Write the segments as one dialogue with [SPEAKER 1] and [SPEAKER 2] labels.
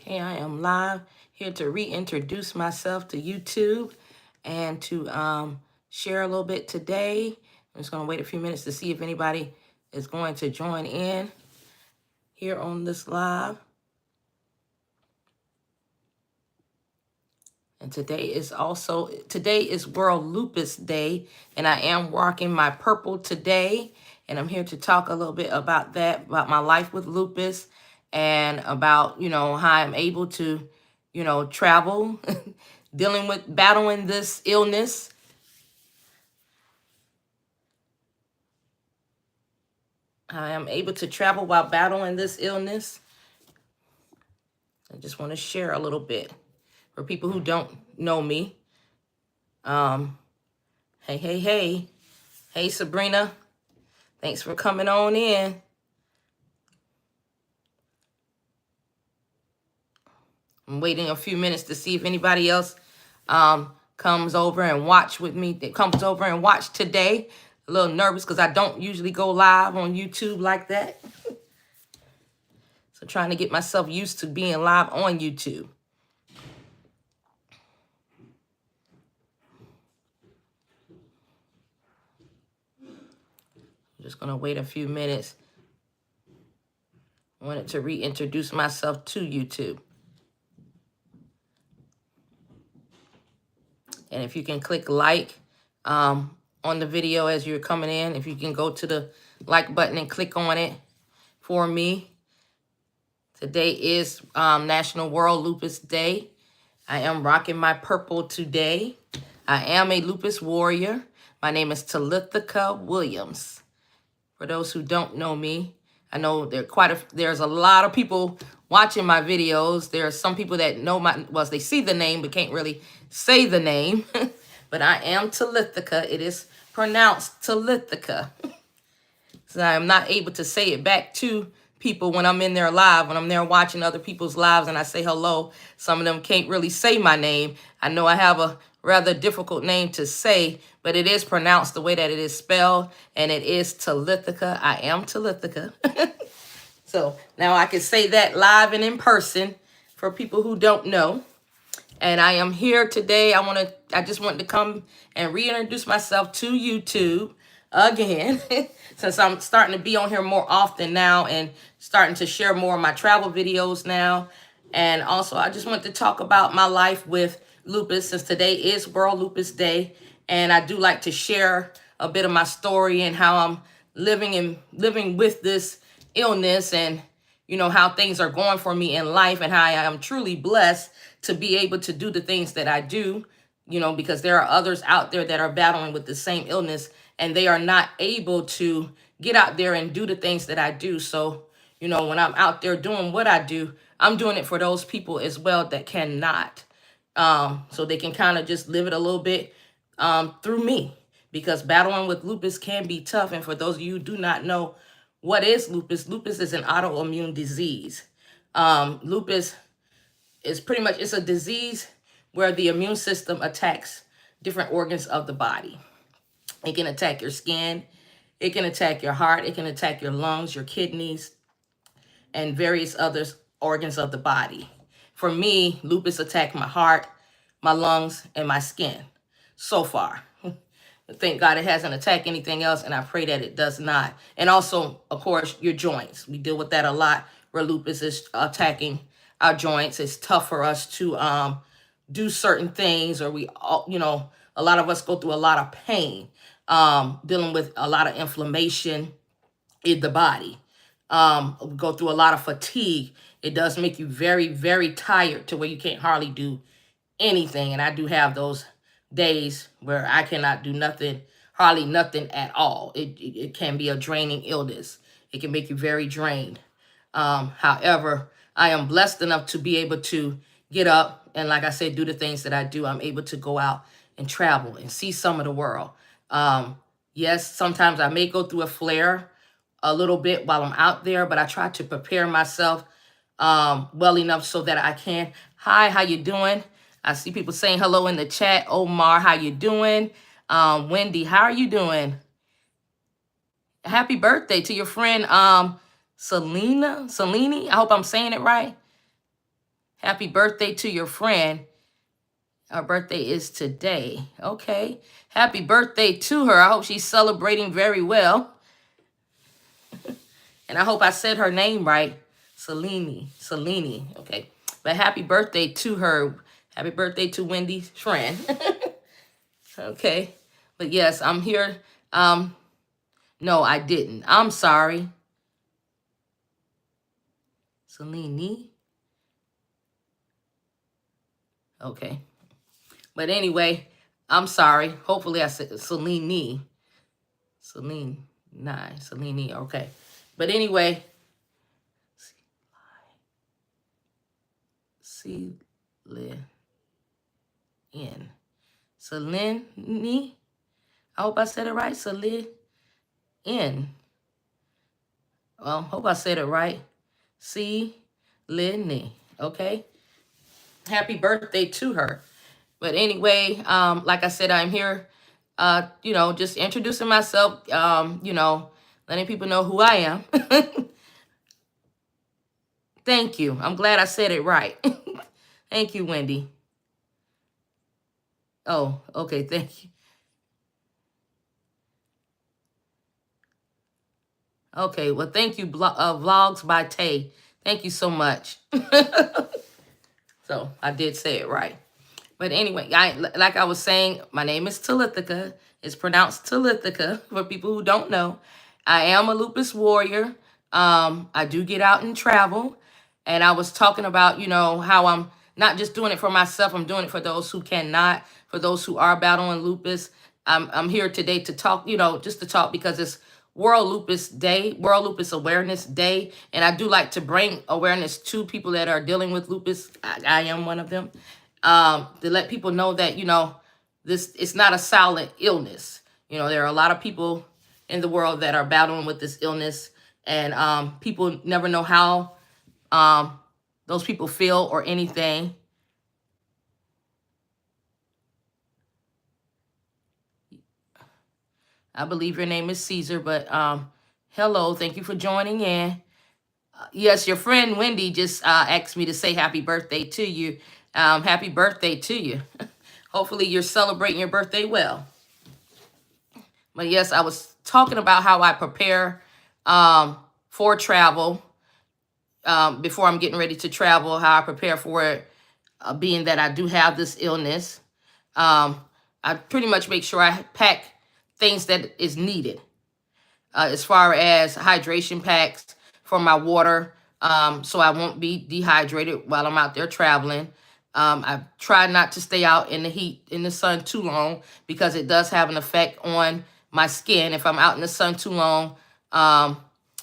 [SPEAKER 1] Okay, I am live here to reintroduce myself to YouTube and to share a little bit today. I'm just going to wait a few minutes to see if anybody is going to join in here on this live. And today is World Lupus Day, and I am rocking my purple today. And I'm here to talk a little bit about that, about my life with lupus, and about, how I'm able to, travel, battling this illness. I am able to travel while battling this illness. I just want to share a little bit for people who don't know me. Hey, Sabrina. Thanks for coming on in. I'm waiting a few minutes to see if anybody else comes over and watch with me. That comes over and watch today. A little nervous because I don't usually go live on YouTube like that. So trying to get myself used to being live on YouTube. I'm just going to wait a few minutes. I wanted to reintroduce myself to YouTube. And if you can click like on the video as you're coming in, if you can go to the like button and click on it for me. Today is National World Lupus Day. I am rocking my purple today. I am a lupus warrior. My name is Talitha Williams. For those who don't know me, I know there's a lot of people watching my videos. There are some people that know they see the name but can't really say the name. But I am Talitha. It is pronounced Talitha. So I am not able to say it back to people when I'm in there live, when I'm there watching other people's lives and I say hello. Some of them can't really say my name. I know I have a rather difficult name to say, but it is pronounced the way that it is spelled, and it is Talitha. I am Talitha. So now I can say that live and in person for people who don't know. And I am here today. I just wanted to come and reintroduce myself to YouTube again, since I'm starting to be on here more often now and starting to share more of my travel videos now. And also, I just wanted to talk about my life with lupus, since today is World Lupus Day. And I do like to share a bit of my story and how I'm living with this illness, and how things are going for me in life, and how I am truly blessed to be able to do the things that I do, because there are others out there that are battling with the same illness and they are not able to get out there and do the things that I do. So, when I'm out there doing what I do, I'm doing it for those people as well that cannot. So they can kind of just live it a little bit through me, because battling with lupus can be tough. And for those of you who do not know what is lupus, lupus is an autoimmune disease. Lupus is it's a disease where the immune system attacks different organs of the body. It can attack your skin, it can attack your heart, it can attack your lungs, your kidneys, and various other organs of the body. For me, lupus attacked my heart, my lungs, and my skin so far. Thank God it hasn't attacked anything else, and I pray that it does not. And also, of course, your joints. We deal with that a lot, where lupus is attacking our joints. It's tough for us to do certain things, or a lot of us go through a lot of pain, dealing with a lot of inflammation in the body. We go through a lot of fatigue. It does make you very, very tired to where you can't hardly do anything. And I do have those days where I cannot do nothing, hardly nothing at all. It can be a draining illness. It can make you very drained. However, I am blessed enough to be able to get up and, like I said, do the things that I do. I'm able to go out and travel and see some of the world. Yes, sometimes I may go through a flare a little bit while I'm out there, but I try to prepare myself well enough so that I can. Hi, how you doing? I see people saying hello in the chat. Omar, how you doing? Wendy, how are you doing? Happy birthday to your friend Seleni. I hope I'm saying it right. Happy birthday to your friend. Her birthday is today. Okay. Happy birthday to her. I hope she's celebrating very well. And I hope I said her name right. Selene. Okay. But happy birthday to her. Happy birthday to Wendy's friend. Okay. But yes, I'm here. No, I didn't. I'm sorry. Selene. Okay. But anyway, I'm sorry. Hopefully I said Selene. Selene. Okay. But anyway, Selene. Selene. I hope I said it right. Selene. Well, hope I said it right. Selene. Okay. Happy birthday to her. But anyway, like I said, I'm here, just introducing myself, letting people know who I am. Thank you. I'm glad I said it right. Thank you, Wendy. Oh, okay. Thank you. Okay. Well, thank you, Vlogs by Tay. Thank you so much. So I did say it right. But anyway, like I was saying, my name is Talithica. It's pronounced Talithica for people who don't know. I am a lupus warrior. I do get out and travel. And I was talking about, how I'm not just doing it for myself. I'm doing it for those who cannot, for those who are battling lupus. I'm here today to talk, just to talk because it's World Lupus Day, World Lupus Awareness Day. And I do like to bring awareness to people that are dealing with lupus. I am one of them. To let people know that, it's not a silent illness. There are a lot of people in the world that are battling with this illness, and people never know how those people feel or anything. I believe your name is Caesar, but hello, thank you for joining in. Yes, your friend Wendy just asked me to say happy birthday to you. Happy birthday to you. Hopefully you're celebrating your birthday well. But yes, I was talking about how I prepare for travel before I'm getting ready to travel, how I prepare for it, being that I do have this illness. I pretty much make sure I pack things that is needed as far as hydration packs for my water, so I won't be dehydrated while I'm out there traveling. I try not to stay out in the heat, in the sun too long, because it does have an effect on my skin. If I'm out in the sun too long,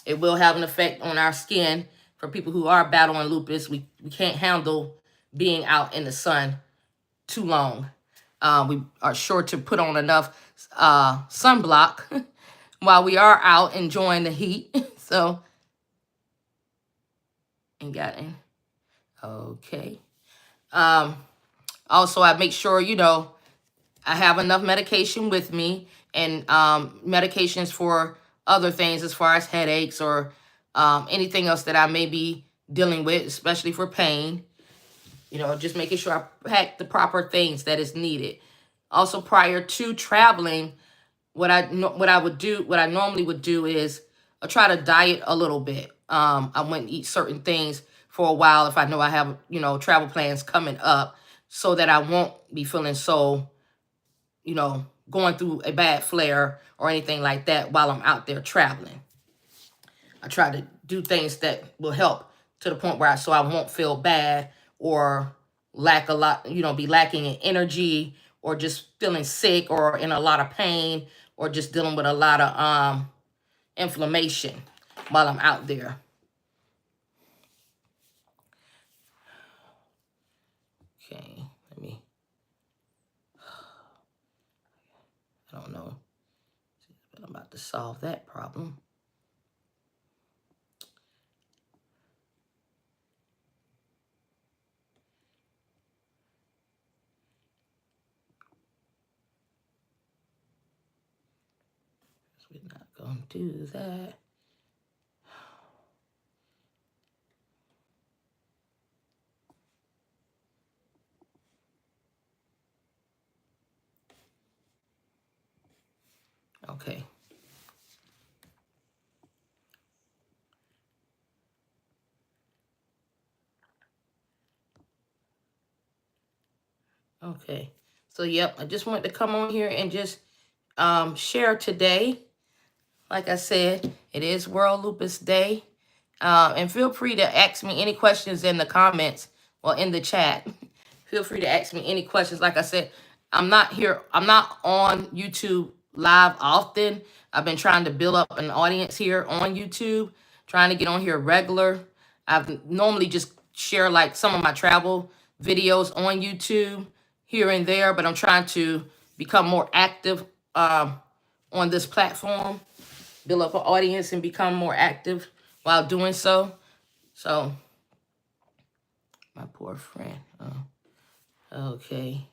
[SPEAKER 1] it will have an effect on our skin. For people who are battling lupus, we can't handle being out in the sun too long. We are sure to put on enough sunblock while we are out enjoying the heat. So, and got in. Okay. Also, I make sure, I have enough medication with me, and medications for other things as far as headaches or anything else that I may be dealing with, especially for pain. Just making sure I pack the proper things that is needed. Also, prior to traveling, what I normally would do is I try to diet a little bit. I wouldn't eat certain things for a while if I know I have, travel plans coming up, so that I won't be feeling so, going through a bad flare or anything like that while I'm out there traveling. I try to do things that will help to the point where so I won't feel bad or lack a lot, be lacking in energy, or just feeling sick or in a lot of pain, or just dealing with a lot of inflammation while I'm out there. Okay, I don't know, but I'm about to solve that problem. We're not going to do that. Okay. Okay. So, yep, I just wanted to come on here and just share today. Like I said, it is World Lupus Day. And feel free to ask me any questions in the comments or in the chat. Feel free to ask me any questions. Like I said, I'm not on YouTube live often. I've been trying to build up an audience here on YouTube, trying to get on here regular. I've normally just share like some of my travel videos on YouTube here and there, but I'm trying to become more active on this platform, build up an audience and become more active while doing so. So, my poor friend. Okay.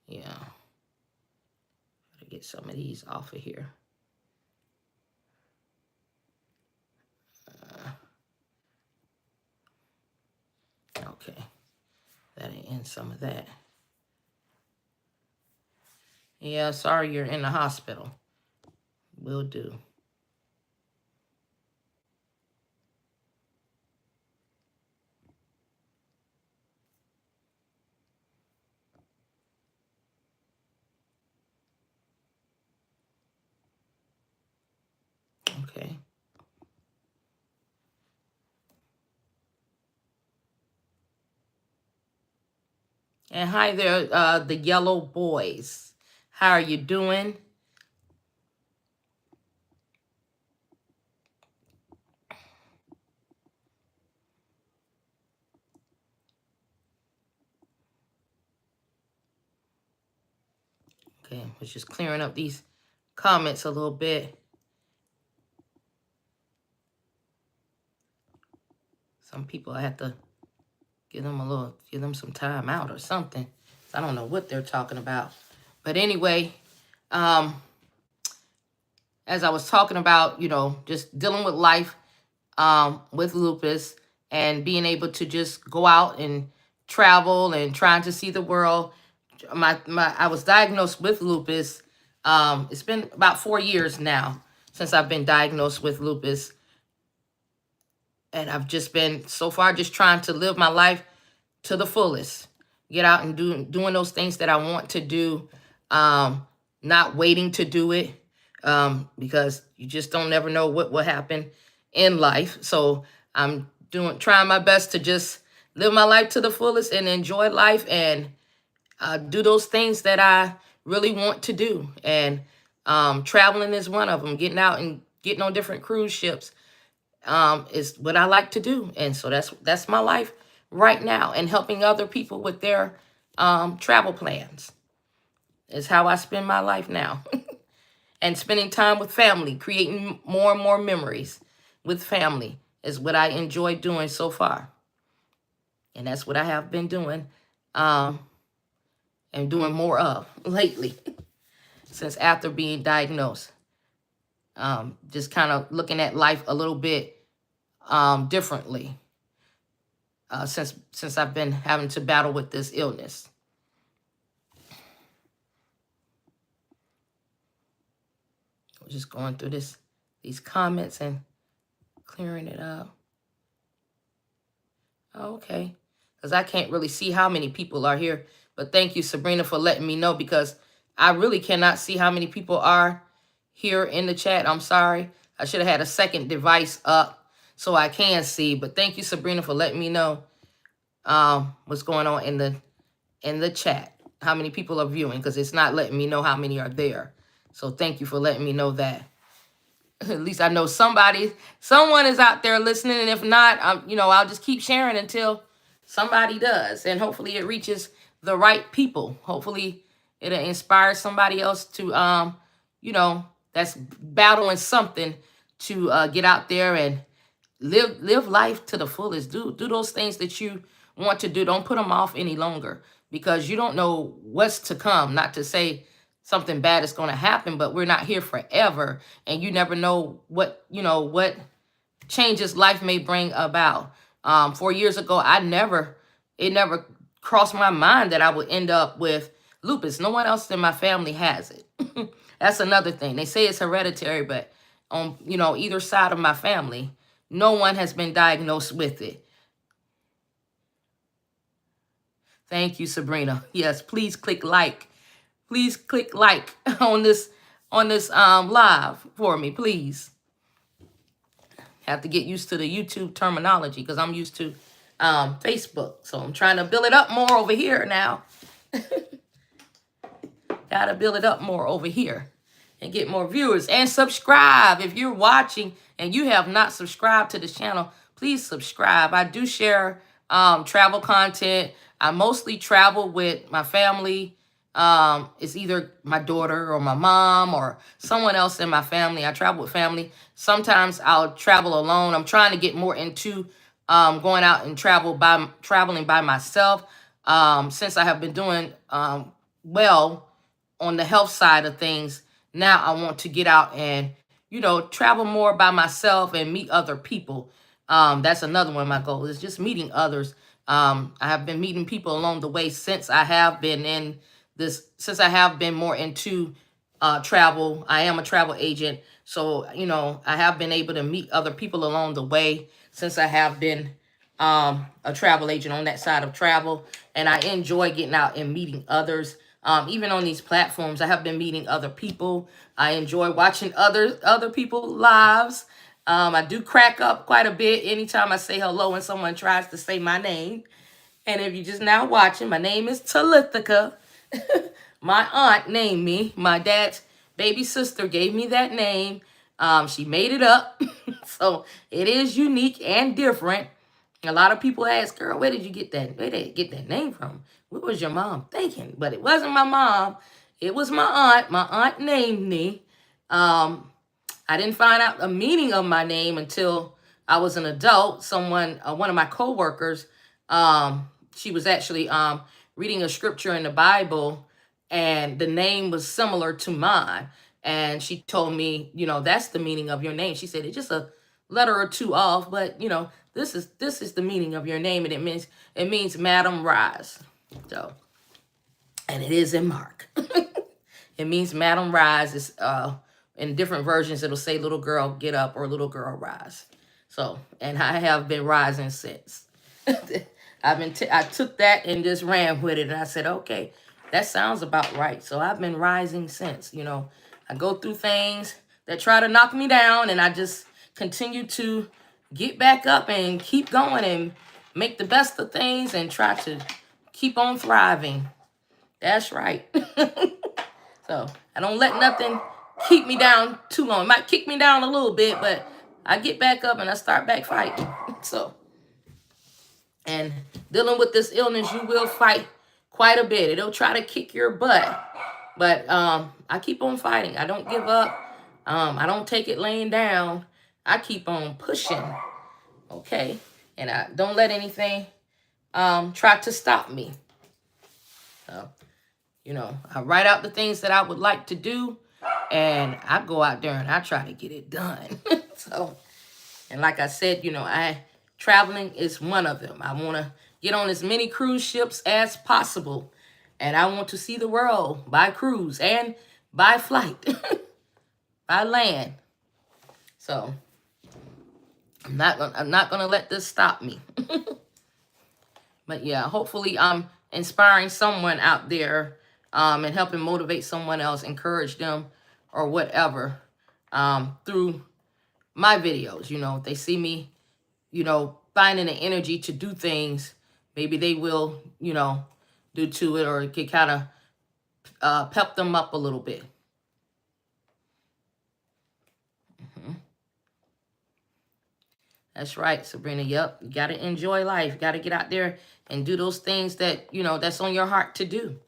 [SPEAKER 1] Yeah. Gotta get some of these off of here. Okay. That'll end some of that. Yeah, sorry you're in the hospital. Will do. Okay. And hi there, the yellow boys. How are you doing? Okay, we're just clearing up these comments a little bit. Some people I have to give them some time out or something. I don't know what they're talking about. But anyway, as I was talking about, just dealing with life with lupus and being able to just go out and travel and trying to see the world. I was diagnosed with lupus. It's been about 4 years now since I've been diagnosed with lupus. And I've just been, so far, just trying to live my life to the fullest. Get out and doing those things that I want to do. Not waiting to do it. Because you just don't never know what will happen in life. So I'm trying my best to just live my life to the fullest and enjoy life and do those things that I really want to do. And traveling is one of them. Getting out and getting on different cruise ships is what I like to do. And so that's my life right now. And helping other people with their travel plans is how I spend my life now. And spending time with family, creating more and more memories with family is what I enjoy doing so far. And that's what I have been doing and doing more of lately since after being diagnosed. Just kind of looking at life a little bit differently since I've been having to battle with this illness. Just going through these comments and clearing it up. Oh, okay. Because I can't really see how many people are here. But thank you, Sabrina, for letting me know, because I really cannot see how many people are here in the chat. I'm sorry. I should have had a second device up so I can see. But thank you, Sabrina, for letting me know what's going on in the chat. How many people are viewing, because it's not letting me know how many are there. So thank you for letting me know that. At least I know someone is out there listening. And if not, I'll just keep sharing until somebody does. And hopefully it reaches the right people. Hopefully it'll inspire somebody else to, that's battling something to get out there and live life to the fullest. Do those things that you want to do. Don't put them off any longer, because you don't know what's to come. Not to say something bad is going to happen, but we're not here forever, and you never know what changes life may bring about. 4 years ago, it never crossed my mind that I would end up with lupus. No one else in my family has it. That's another thing. They say it's hereditary, but on, you know, either side of my family, no one has been diagnosed with it. Thank you, Sabrina. Yes, please click like. Please click like on this live for me, please. Have to get used to the YouTube terminology because I'm used to Facebook. So I'm trying to build it up more over here now. Got to build it up more over here and get more viewers. And subscribe. If you're watching and you have not subscribed to this channel, please subscribe. I do share travel content. I mostly travel with my family. It's either my daughter or my mom or someone else in my family. I travel with family. Sometimes I'll travel alone. I'm trying to get more into going out and traveling by myself. Since I have been doing well on the health side of things, now I want to get out and, you know, travel more by myself and meet other people. That's another one of my goals, is just meeting others. I have been meeting people along the way since I have been more into travel. I am a travel agent. So, you know, I have been able to meet other people along the way since I have been a travel agent on that side of travel. And I enjoy getting out and meeting others. Even on these platforms, I have been meeting other people. I enjoy watching other people's lives. I do crack up quite a bit anytime I say hello and someone tries to say my name. And if you're just now watching, my name is Talithica. My aunt named me. My dad's baby sister gave me that name. She made it up. So it is unique and different. A lot of people ask, girl, where did you get that name from? What was your mom thinking? But it wasn't my mom. It was my aunt. My aunt named me. I didn't find out the meaning of my name until I was an adult. One of my coworkers, she was actually reading a scripture in the Bible, and the name was similar to mine. And she told me, you know, that's the meaning of your name. She said, it's just a letter or two off, but, you know, this is the meaning of your name, and it means Madam Rise. So, and it is in Mark. It means Madam Rise. Is in different versions it'll say little girl get up or little girl rise. So, and I have been rising since. I took that and just ran with it, and I said, okay, that sounds about right. So I've been rising since. You know, I go through things that try to knock me down, and I just continue to get back up and keep going and make the best of things and try to keep on thriving. That's right. So I don't let nothing keep me down too long. It might kick me down a little bit, but I get back up and I start back fighting. So, and dealing with this illness, you will fight quite a bit. It'll try to kick your butt. But I keep on fighting. I don't give up. I don't take it laying down. I keep on pushing. Okay? And I don't let anything try to stop me. So, you know, I write out the things that I would like to do, and I go out there and I try to get it done. So, and like I said, you know, traveling is one of them. I want to get on as many cruise ships as possible, and I want to see the world by cruise and by flight, by land. So, I'm not gonna let this stop me. But yeah, hopefully I'm inspiring someone out there, and helping motivate someone else, encourage them or whatever, through my videos. You know, if they see me, you know, finding the energy to do things, maybe they will, you know, do to it, or it can kind of pep them up a little bit. That's right, Sabrina. Yep. You got to enjoy life. You got to get out there and do those things that, you know, that's on your heart to do.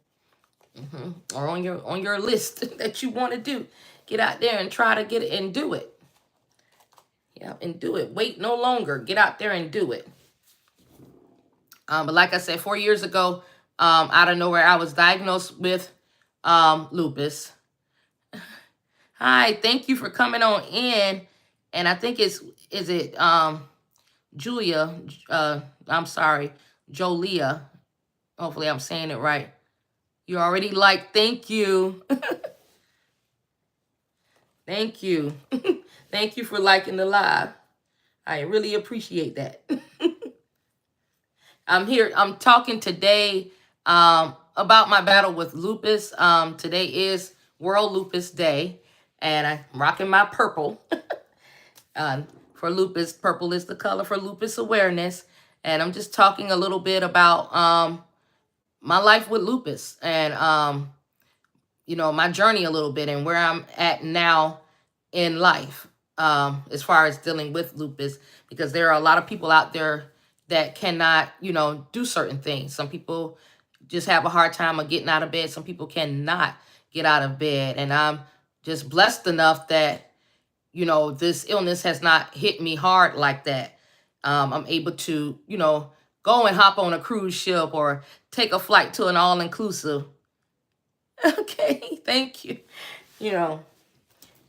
[SPEAKER 1] Or on your list that you want to do. Get out there and try to get it and do it. Yeah, and do it. Wait no longer. Get out there and do it. But like I said, 4 years ago, out of nowhere, I was diagnosed with lupus. Hi, thank you for coming on in. And I think is it Julia? I'm sorry, Jolia. Hopefully I'm saying it right. You already like, thank you. Thank you. Thank you for liking the live. I really appreciate that. I'm here. I'm talking today about my battle with lupus. Today is World Lupus Day, and I'm rocking my purple uh, for lupus. Purple is the color for lupus awareness, and I'm just talking a little bit about my life with lupus and my journey a little bit and where I'm at now in life as far as dealing with lupus, because there are a lot of people out there that cannot, do certain things. Some people just have a hard time of getting out of bed. Some people cannot get out of bed. And I'm just blessed enough that, this illness has not hit me hard like that. I'm able to, go and hop on a cruise ship or take a flight to an all-inclusive. Okay, thank you. You know,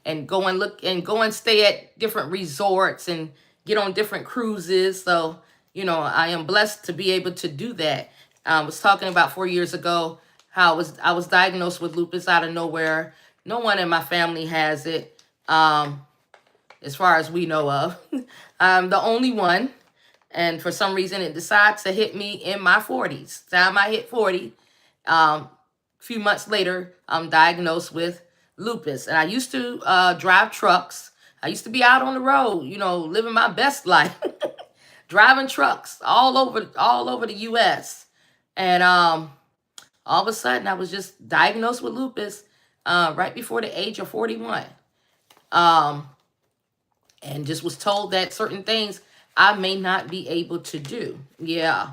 [SPEAKER 1] and go and stay at different resorts and get on different cruises. So, I am blessed to be able to do that. I was talking about 4 years ago how I was diagnosed with lupus out of nowhere. No one in my family has it, as far as we know of. I'm the only one. And for some reason, it decides to hit me in my 40s. Time I hit 40, few months later, I'm diagnosed with lupus. And I used to drive trucks. I used to be out on the road, living my best life, driving trucks all over the U.S. And all of a sudden, I was just diagnosed with lupus right before the age of 41. And just was told that certain things I may not be able to do. Yeah.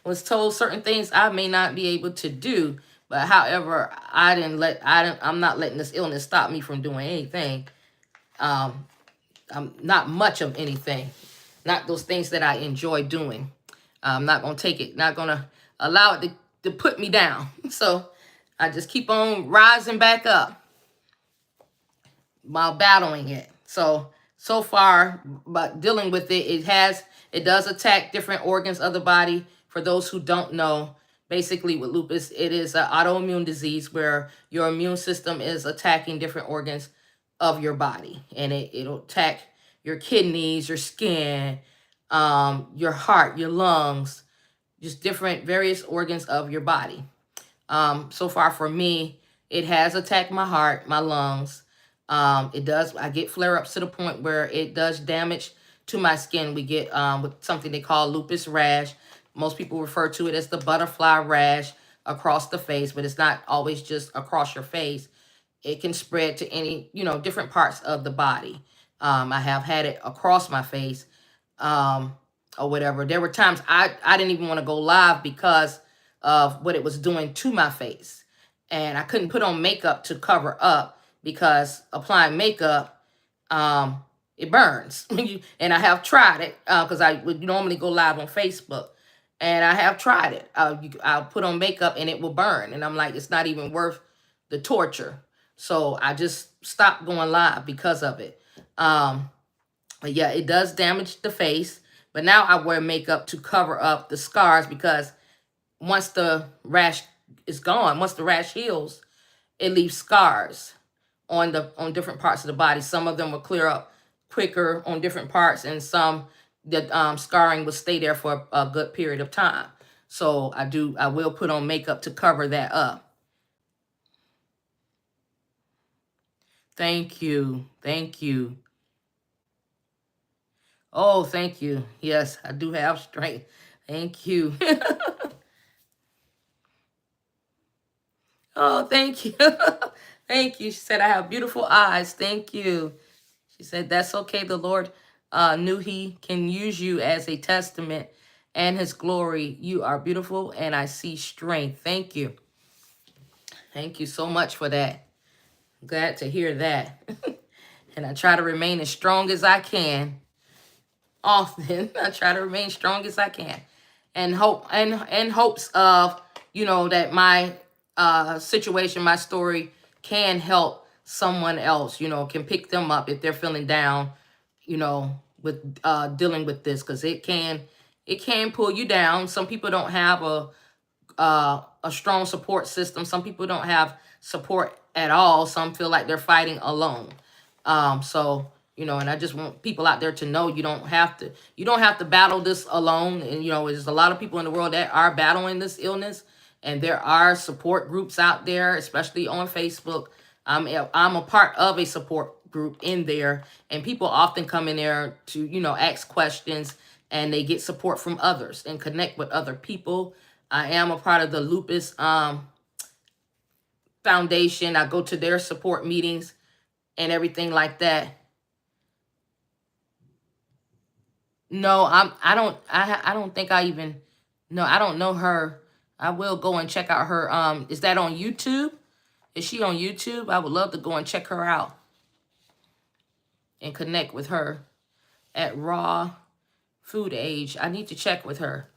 [SPEAKER 1] Was told certain things I may not be able to do. But however, I'm not letting this illness stop me from doing anything. I'm not much of anything. Not those things that I enjoy doing. I'm not going to take it, not going to allow it to put me down. So I just keep on rising back up while battling it. So far, but dealing with it, it does attack different organs of the body. For those who don't know, basically with lupus, it is an autoimmune disease where your immune system is attacking different organs of your body. And it'll attack your kidneys, your skin, your heart, your lungs, just different various organs of your body. So far for me, it has attacked my heart, my lungs. I get flare-ups to the point where it does damage to my skin. We get with something they call lupus rash. Most people refer to it as the butterfly rash across the face, but it's not always just across your face. It can spread to any, different parts of the body. I have had it across my face, or whatever. There were times I didn't even want to go live because of what it was doing to my face. And I couldn't put on makeup to cover up because applying makeup, it burns. And I have tried it because I would normally go live on Facebook. And I have tried it. I'll put on makeup and it will burn. And I'm like, it's not even worth the torture. So I just stopped going live because of it. But yeah, it does damage the face. But now I wear makeup to cover up the scars because once the rash is gone, once the rash heals, it leaves scars on different parts of the body. Some of them will clear up quicker on different parts, and some the scarring will stay there for a good period of time. So I will put on makeup to cover that up. Thank you. Thank you. Oh, thank you. Yes, I do have strength. Thank you. Oh, thank you. Thank you. She said, I have beautiful eyes. Thank you. She said, that's okay. The Lord knew he can use you as a testament and his glory. You are beautiful and I see strength. Thank you. Thank you so much for that. Glad to hear that. And I try to remain as strong as I can. Often I try to remain strong as I can. And hopes of, that my situation, my story can help someone else, can pick them up if they're feeling down, with dealing with this, because it can pull you down. Some people don't have a strong support system. Some people don't have support at all. Some feel like they're fighting alone. So, you know, and I just want people out there to know you don't have to battle this alone. And, you know, there's a lot of people in the world that are battling this illness, and there are support groups out there, especially on Facebook. I'm a part of a support group in there, and people often come in there to, you know, ask questions, and they get support from others and connect with other people. I am a part of the Lupus Foundation. I go to their support meetings and everything like that. No, I don't think I even, no, I don't know her. I will go and check out her. Is that on YouTube? Is she on YouTube? I would love to go and check her out and connect with her at Raw Food Age. I need to check with her.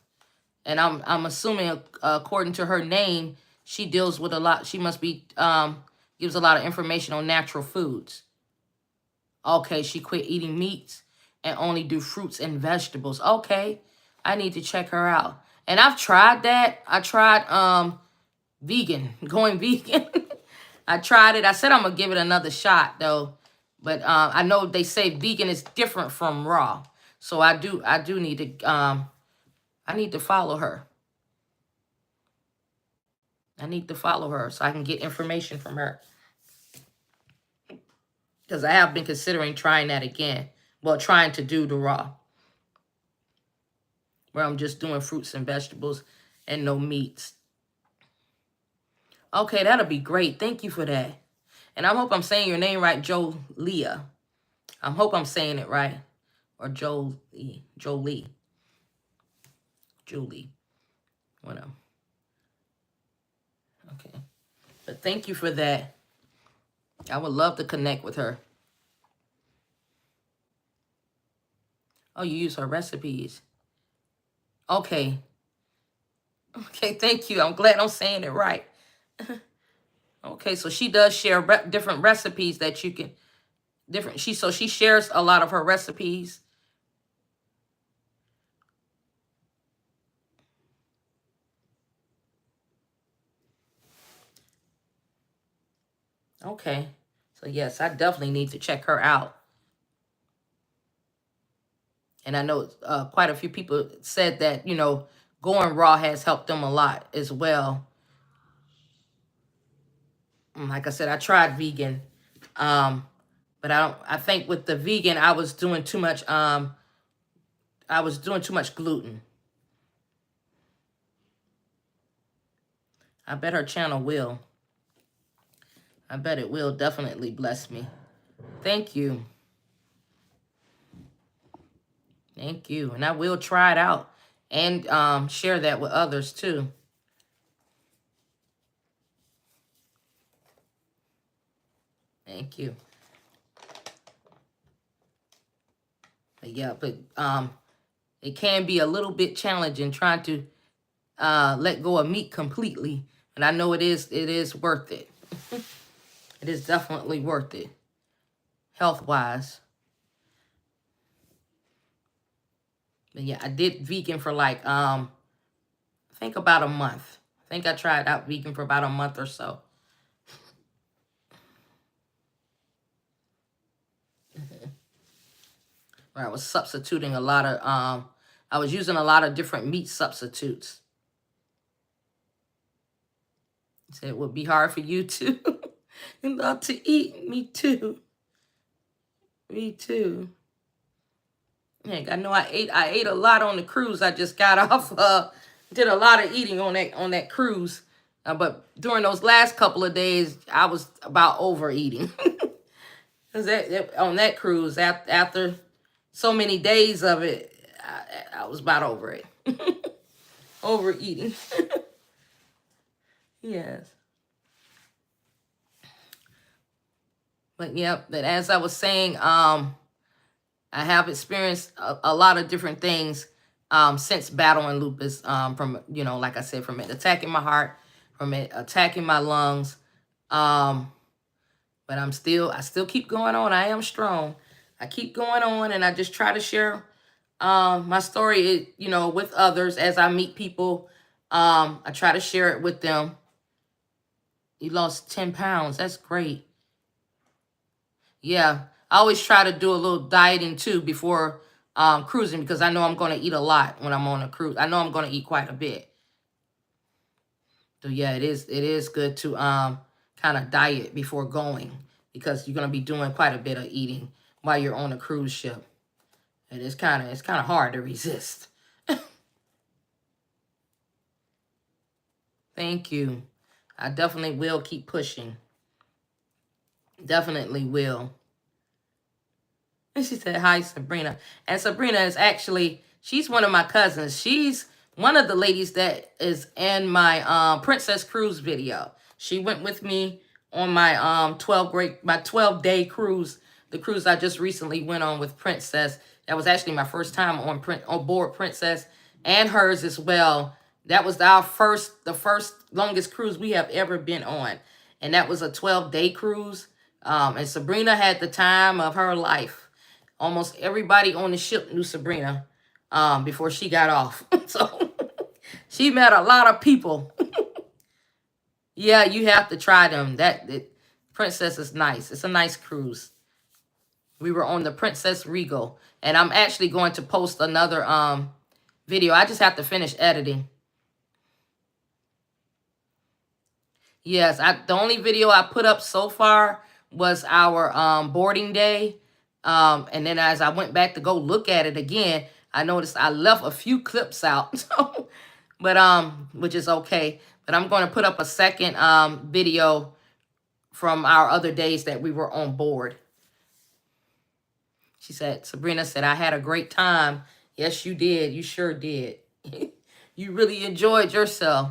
[SPEAKER 1] And I'm assuming, according to her name, she deals with a lot. She must be gives a lot of information on natural foods. Okay, she quit eating meats and only do fruits and vegetables. Okay, I need to check her out. And I've tried that. I tried vegan, going vegan. I tried it. I said I'm gonna give it another shot though. But I know they say vegan is different from raw. So I do need to I need to follow her. I need to follow her so I can get information from her. Because I have been considering trying that again. Well, trying to do the raw, where I'm just doing fruits and vegetables and no meats. Okay, that'll be great. Thank you for that. And I hope I'm saying your name right, Jolia. I hope I'm saying it right. Or Jolie. Julie. Whatever. Okay. But thank you for that. I would love to connect with her. Oh, you use her recipes. Okay. Okay, thank you. I'm glad I'm saying it right. Okay, so she does share different recipes that you can so she shares a lot of her recipes. Okay. So yes, I definitely need to check her out. And I know quite a few people said that, you know, going raw has helped them a lot as well. Like I said, I tried vegan. But I think with the vegan, I was doing too much gluten. I bet her channel will. I bet it will definitely bless me. Thank you. Thank you. And I will try it out and share that with others too. Thank you. But yeah, but it can be a little bit challenging trying to let go of meat completely. And I know it is worth it. It is definitely worth it, health-wise. But yeah, I did vegan for like, I think about a month. I think I tried out vegan for about a month or so. Where I was substituting a lot of, I was using a lot of different meat substitutes. So it would be hard for you to love to eat. Me too. Me too. Heck, I know I ate a lot on the cruise. I just got off. Did a lot of eating on that cruise. But during those last couple of days, I was about overeating. Cause on that cruise, after so many days of it, I was about over it. Overeating. Yes. But yeah, but as I was saying, I have experienced a lot of different things since battling lupus, from, you know, like I said, from it attacking my heart, from it attacking my lungs. But I still keep going on. I am strong. I keep going on, and I just try to share my story, you know, with others as I meet people. I try to share it with them, You lost 10 pounds. That's great. Yeah. I always try to do a little dieting too before cruising, because I know I'm going to eat a lot when I'm on a cruise. I know I'm going to eat quite a bit. So yeah, it is good to kind of diet before going, because you're going to be doing quite a bit of eating while you're on a cruise ship. And it's kind of hard to resist. Thank you. I definitely will keep pushing. Definitely will. And she said, hi, Sabrina. And Sabrina is actually, she's one of my cousins. She's one of the ladies that is in my Princess Cruise video. She went with me on my 12-day cruise, the cruise I just recently went on with Princess. That was actually my first time on board Princess, and hers as well. That was the first longest cruise we have ever been on. And that was a 12-day cruise. And Sabrina had the time of her life. Almost everybody on the ship knew Sabrina before she got off. So she met a lot of people. Yeah, you have to try them. Princess is nice. It's a nice cruise. We were on the Princess Regal. And I'm actually going to post another video. I just have to finish editing. Yes, the only video I put up so far was our boarding day. And then as I went back to go look at it again, I noticed I left a few clips out. So, but which is okay. But I'm going to put up a second video from our other days that we were on board. Sabrina said, I had a great time. Yes, you did. You sure did. You really enjoyed yourself.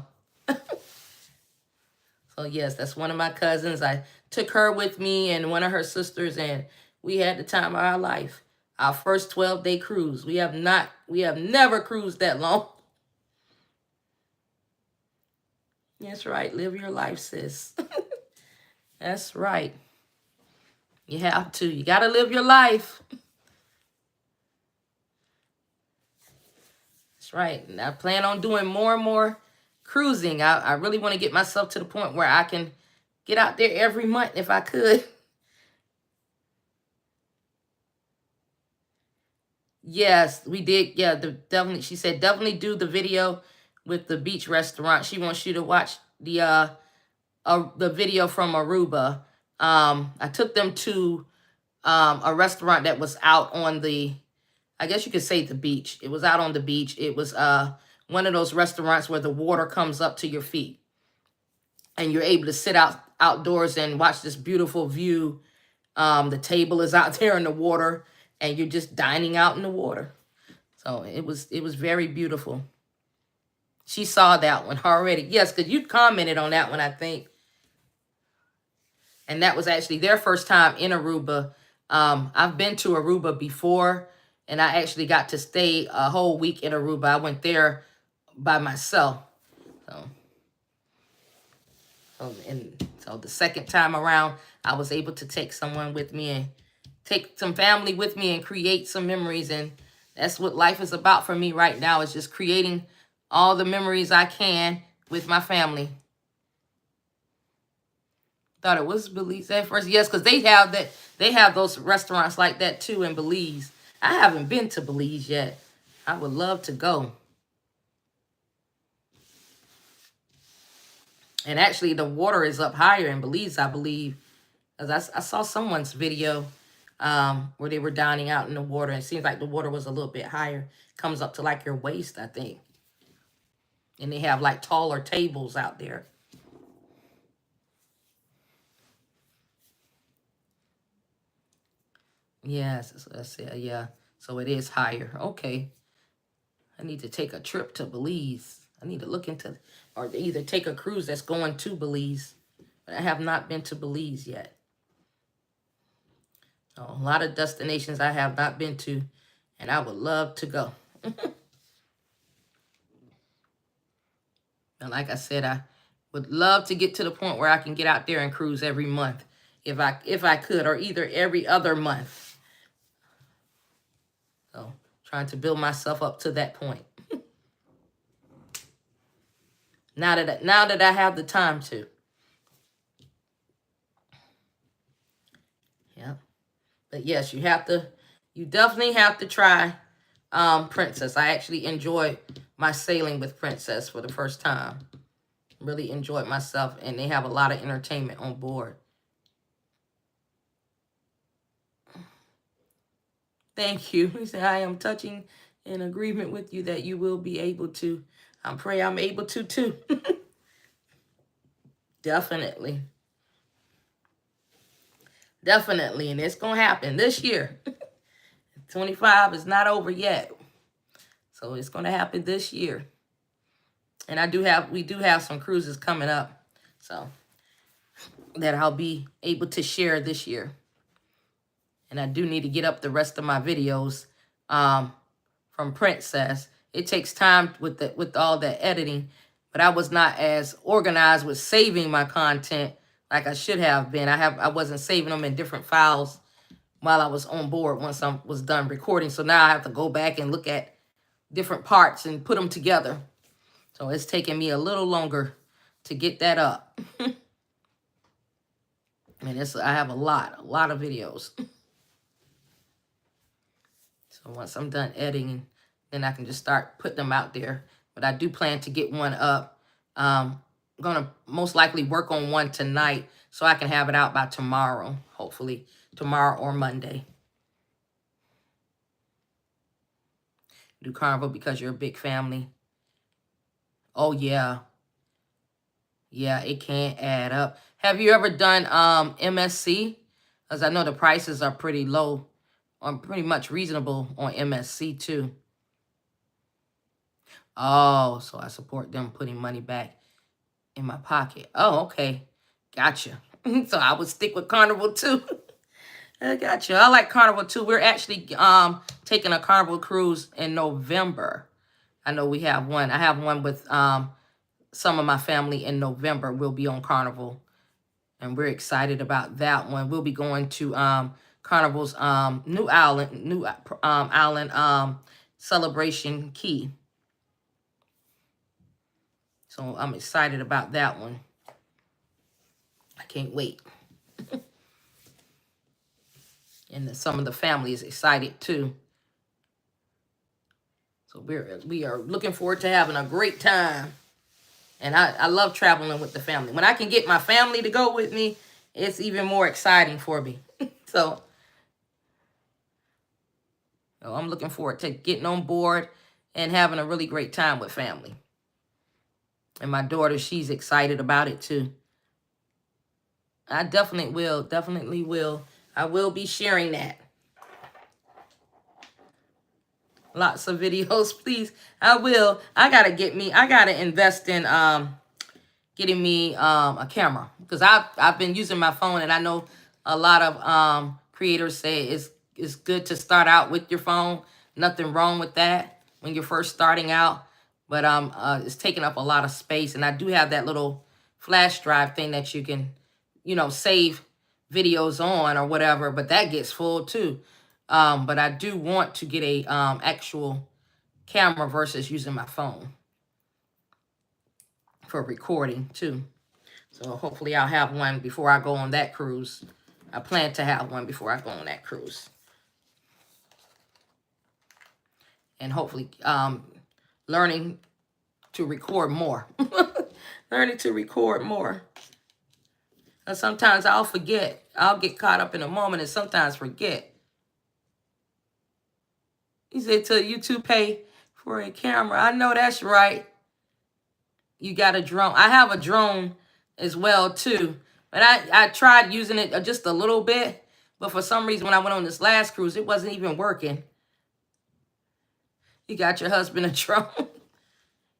[SPEAKER 1] So yes, that's one of my cousins. I took her with me and one of her sisters, and we had the time of our life. Our first 12-day cruise. We have never cruised that long. That's right. Live your life, sis. That's right. You have to. You got to live your life. That's right. And I plan on doing more and more cruising. I really want to get myself to the point where I can get out there every month if I could. Yes, we did. Yeah, definitely. She said definitely do the video with the beach restaurant. She wants you to watch the video from Aruba. I took them to a restaurant that was out on the, I guess you could say, the beach. It was out on the beach. It was one of those restaurants where the water comes up to your feet, and you're able to sit outdoors and watch this beautiful view. The table is out there in the water, and you're just dining out in the water. So it was very beautiful. She saw that one already. Yes, because you commented on that one, I think. And that was actually their first time in Aruba. I've been to Aruba before, and I actually got to stay a whole week in Aruba. I went there by myself. So the second time around, I was able to take someone with me and take some family with me and create some memories. And that's what life is about for me right now, is just creating all the memories I can with my family. Thought it was Belize at first. Yes, because they have those restaurants like that too in Belize. I haven't been to Belize yet. I would love to go. And actually, the water is up higher in Belize, I believe. Because I saw someone's video where they were dining out in the water. It seems like the water was a little bit higher. Comes up to like your waist, I think. And they have like taller tables out there. Yes, that's it. Yeah. So it is higher. Okay. I need to take a trip to Belize. I need to look into, or either take a cruise that's going to Belize. But I have not been to Belize yet. So a lot of destinations I have not been to, and I would love to go. And like I said, I would love to get to the point where I can get out there and cruise every month, if I could, or either every other month. So trying to build myself up to that point. Now that I have the time to. But yes, you definitely have to try Princess. I actually enjoyed my sailing with Princess for the first time. Really enjoyed myself, and they have a lot of entertainment on board. Thank you. He said, I am touching in agreement with you that you will be able to. I pray I'm able to too. Definitely. Definitely. And it's going to happen this year. 25 is not over yet. So it's going to happen this year. And we do have some cruises coming up. So that I'll be able to share this year. And I do need to get up the rest of my videos from Princess. It takes time with all that editing, but I was not as organized with saving my content like I should have been. I wasn't saving them in different files while I was on board once I was done recording. So now I have to go back and look at different parts and put them together. So it's taking me a little longer to get that up. And I have a lot of videos. So once I'm done editing, then I can just start putting them out there. But I do plan to get one up. I'm going to most likely work on one tonight so I can have it out by tomorrow, hopefully tomorrow or Monday. Do Carnival because you're a big family. Oh, yeah. Yeah, it can add up. Have you ever done MSC? Because I know the prices are pretty low, or pretty much reasonable on MSC too. Oh, so I support them putting money back in my pocket. Oh, okay. Gotcha. So I would stick with Carnival too. I gotcha. I like Carnival too. We're actually taking a Carnival cruise in November. I know we have one. I have one with some of my family in November. We'll be on Carnival. And we're excited about that one. We'll be going to Carnival's new island Celebration Key. So I'm excited about that one. I can't wait. And some of the family is excited too. So we are looking forward to having a great time. And I love traveling with the family. When I can get my family to go with me, it's even more exciting for me. So I'm looking forward to getting on board and having a really great time with family. And my daughter, she's excited about it too. I definitely will. I will be sharing that. Lots of videos, please. I will. I gotta invest in getting me a camera. Because I've been using my phone, and I know a lot of creators say it's good to start out with your phone. Nothing wrong with that when you're first starting out. But it's taking up a lot of space. And I do have that little flash drive thing that you can, save videos on or whatever. But that gets full too. But I do want to get a actual camera versus using my phone for recording too. So hopefully I'll have one before I go on that cruise. I plan to have one before I go on that cruise. And hopefully learning to record more. Learning to record more. And sometimes I'll forget. I'll get caught up in a moment and sometimes forget. He said, till you two pay for a camera. I know that's right. You got a drone. I have a drone as well too. But I tried using it just a little bit. But for some reason, when I went on this last cruise, it wasn't even working. You got your husband a drone.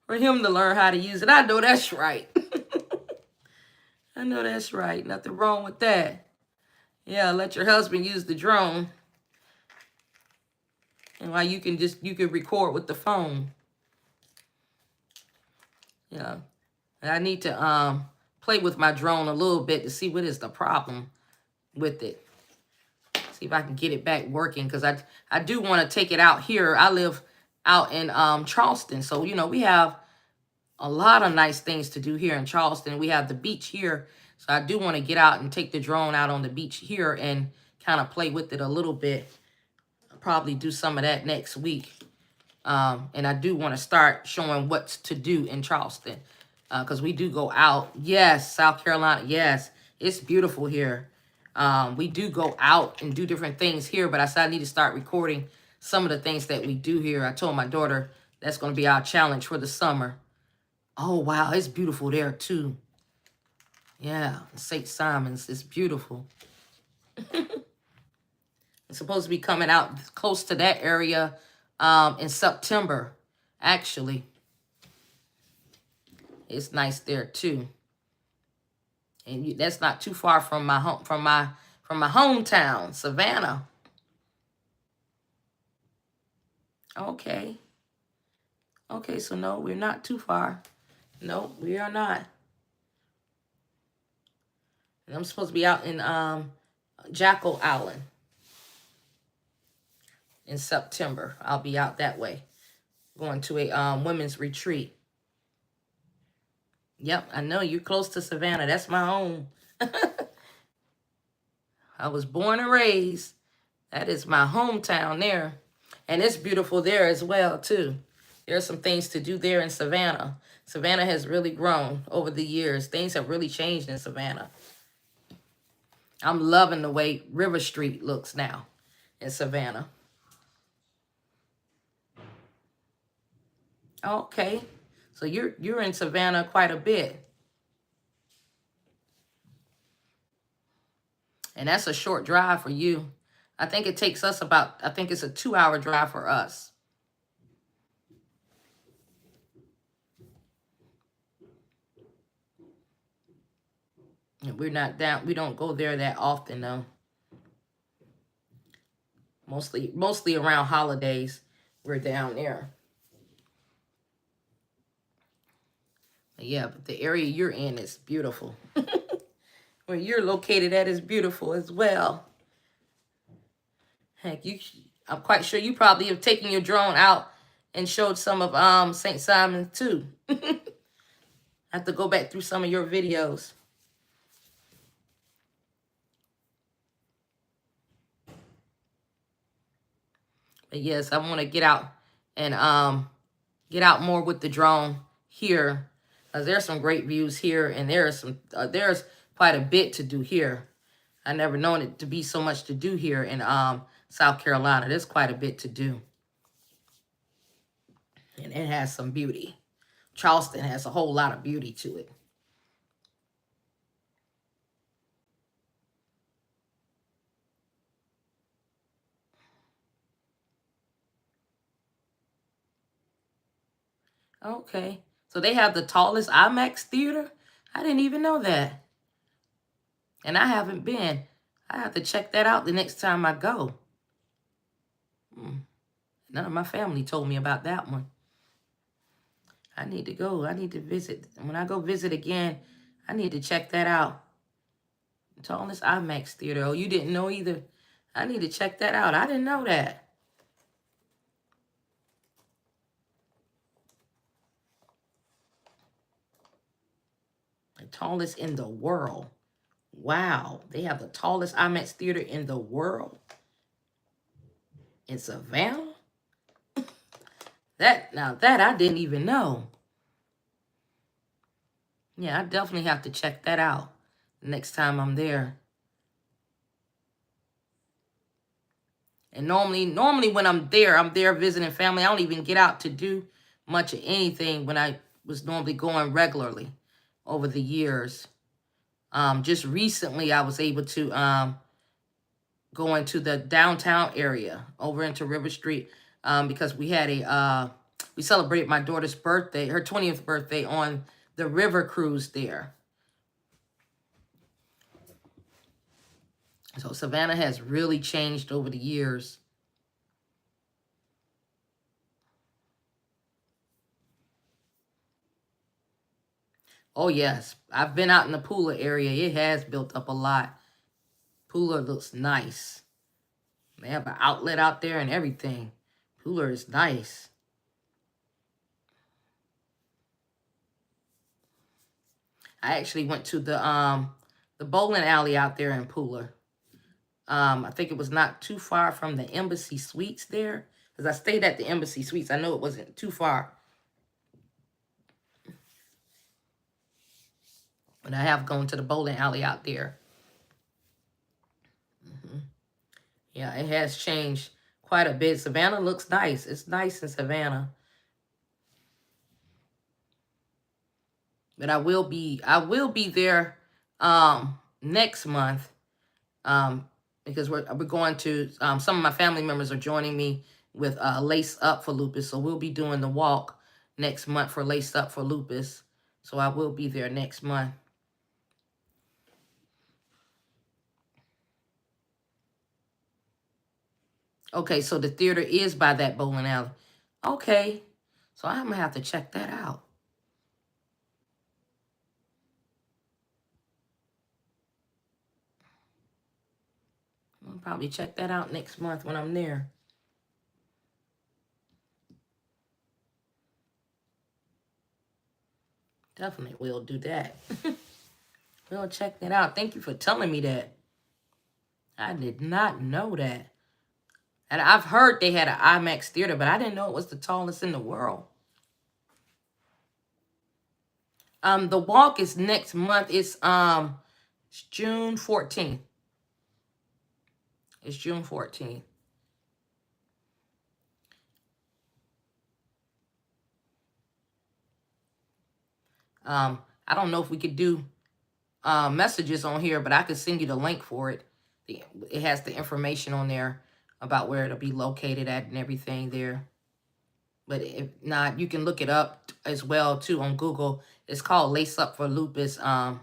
[SPEAKER 1] For him to learn how to use it. I know that's right. I know that's right. Nothing wrong with that. Yeah, let your husband use the drone. And while you can record with the phone. Yeah. And I need to play with my drone a little bit to see what is the problem with it. See if I can get it back working. Because I do want to take it out here. I live out in Charleston. So, we have a lot of nice things to do here in Charleston. We have the beach here. So I do want to get out and take the drone out on the beach here and kind of play with it a little bit. I'll probably do some of that next week. And I do want to start showing what to do in Charleston. Because we do go out. Yes, South Carolina. Yes, it's beautiful here. We do go out and do different things here, but I said I need to start recording some of the things that we do here. I told my daughter that's going to be our challenge for the summer. Oh, wow, it's beautiful there too. Yeah, St. Simon's is beautiful. It's supposed to be coming out close to that area in September, actually. It's nice there too. And that's not too far from my home, from my hometown, Savannah. Okay. Okay, so no, we're not too far. No, we are not. And I'm supposed to be out in Jackal Island in September. I'll be out that way, going to a women's retreat. Yep, I know you're close to Savannah. That's my home. I was born and raised. That is my hometown there. And it's beautiful there as well, too. There are some things to do there in Savannah. Savannah has really grown over the years. Things have really changed in Savannah. I'm loving the way River Street looks now in Savannah. Okay. So you're in Savannah quite a bit. And that's a short drive for you. I think it takes us about, I think it's a 2-hour drive for us. And we're not down, we don't go there that often though. Mostly around holidays, we're down there. Yeah, but the area you're in is beautiful. Where you're located at is beautiful as well. Heck, I'm quite sure you probably have taken your drone out and showed some of St. Simon's too. I have to go back through some of your videos. But yes, I want to get out and get out more with the drone here. There's some great views here, and there's quite a bit to do here. I never known it to be so much to do here in South Carolina. There's quite a bit to do. And it has some beauty. Charleston has a whole lot of beauty to it. Okay. So they have the tallest IMAX theater? I didn't even know that. And I haven't been. I have to check that out the next time I go. None of my family told me about that one. I need to go. I need to visit. When I go visit again, I need to check that out. Tallest IMAX theater. Oh, you didn't know either? I need to check that out. I didn't know that. The tallest in the world. Wow. They have the tallest IMAX theater in the world. In Savannah? Now that I didn't even know. Yeah, I definitely have to check that out next time I'm there. And normally when I'm there visiting family. I don't even get out to do much of anything when I was normally going regularly over the years. Just recently I was able to go into the downtown area over into River Street because we had we celebrated my daughter's birthday, her 20th birthday on the river cruise there. So Savannah has really changed over the years. Oh, yes. I've been out in the Pooler area. It has built up a lot. Pooler looks nice. They have an outlet out there and everything. Pooler is nice. I actually went to the bowling alley out there in Pooler. I think it was not too far from the Embassy Suites there. Because I stayed at the Embassy Suites. I know it wasn't too far. But I have gone to the bowling alley out there. Yeah, it has changed quite a bit. Savannah looks nice. It's nice in Savannah. But I will be there next month. Because we're going to, some of my family members are joining me with Lace Up for Lupus. So we'll be doing the walk next month for Lace Up for Lupus. So I will be there next month. Okay, so the theater is by that bowling alley. Okay, so I'm going to have to check that out. I'll probably check that out next month when I'm there. Definitely will do that. We'll check that out. Thank you for telling me that. I did not know that. And I've heard they had an IMAX theater, but I didn't know it was the tallest in the world. The walk is next month. It's June 14th. It's June 14th. I don't know if we could do messages on here, but I could send you the link for it. It has the information on there about where it'll be located at and everything there. But if not, you can look it up as well too on Google. It's called Lace Up for Lupus. And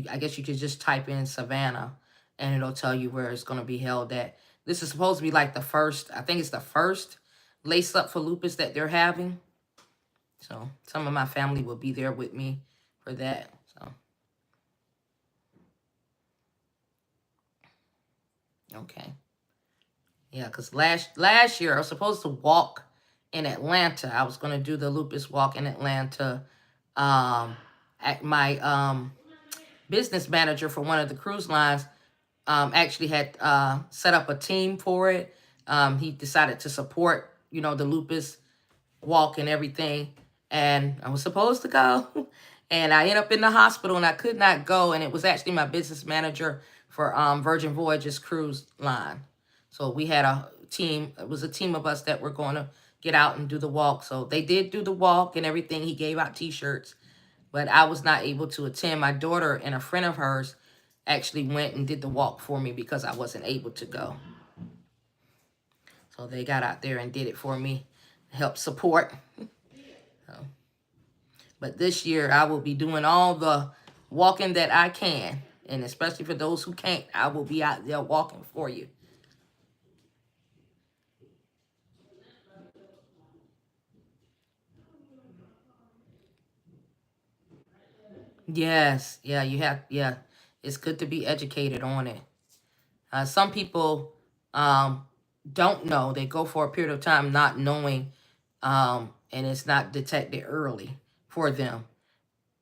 [SPEAKER 1] I guess you could just type in Savannah and it'll tell you where it's going to be held at. This is supposed to be like the first, I think it's the first Lace Up for Lupus that they're having. So some of my family will be there with me for that. So okay. Yeah, because last year I was supposed to walk in Atlanta. I was going to do the Lupus walk in Atlanta. At my business manager for one of the cruise lines actually had set up a team for it. He decided to support, the Lupus walk and everything. And I was supposed to go. And I ended up in the hospital and I could not go. And it was actually my business manager for Virgin Voyages cruise line. So we had a team. It was a team of us that were going to get out and do the walk. So they did do the walk and everything. He gave out T-shirts. But I was not able to attend. My daughter and a friend of hers actually went and did the walk for me because I wasn't able to go. So they got out there and did it for me, help support. But this year I will be doing all the walking that I can. And especially for those who can't, I will be out there walking for you. Yes, yeah, yeah. It's good to be educated on it. Some people don't know. They go for a period of time not knowing, and it's not detected early for them.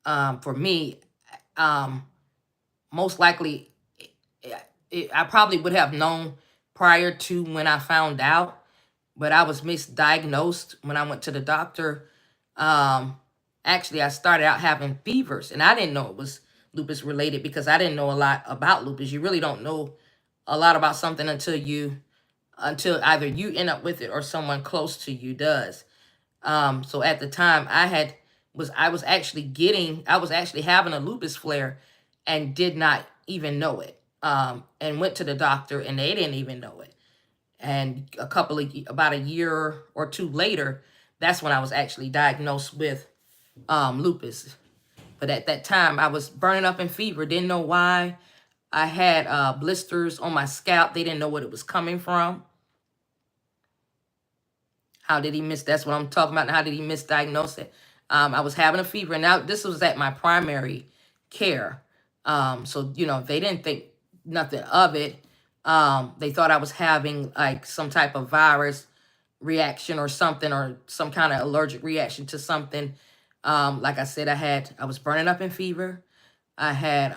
[SPEAKER 1] For me, most likely, I probably would have known prior to when I found out, but I was misdiagnosed when I went to the doctor. Actually, I started out having fevers, and I didn't know it was lupus related because I didn't know a lot about lupus. You really don't know a lot about something until either you end up with it or someone close to you does. So at the time I was actually having a lupus flare and did not even know it. And went to the doctor and they didn't even know it. And about a year or two later, that's when I was actually diagnosed with lupus. But at that time I was burning up in fever, didn't know why. I had blisters on my scalp. They didn't know what it was coming from. How did he miss? That's what I'm talking about. How did he misdiagnose it? I was having a fever. And now this was at my primary care. So, they didn't think nothing of it. They thought I was having like some type of virus reaction or something, or some kind of allergic reaction to something. Like I said, I was burning up in fever. I had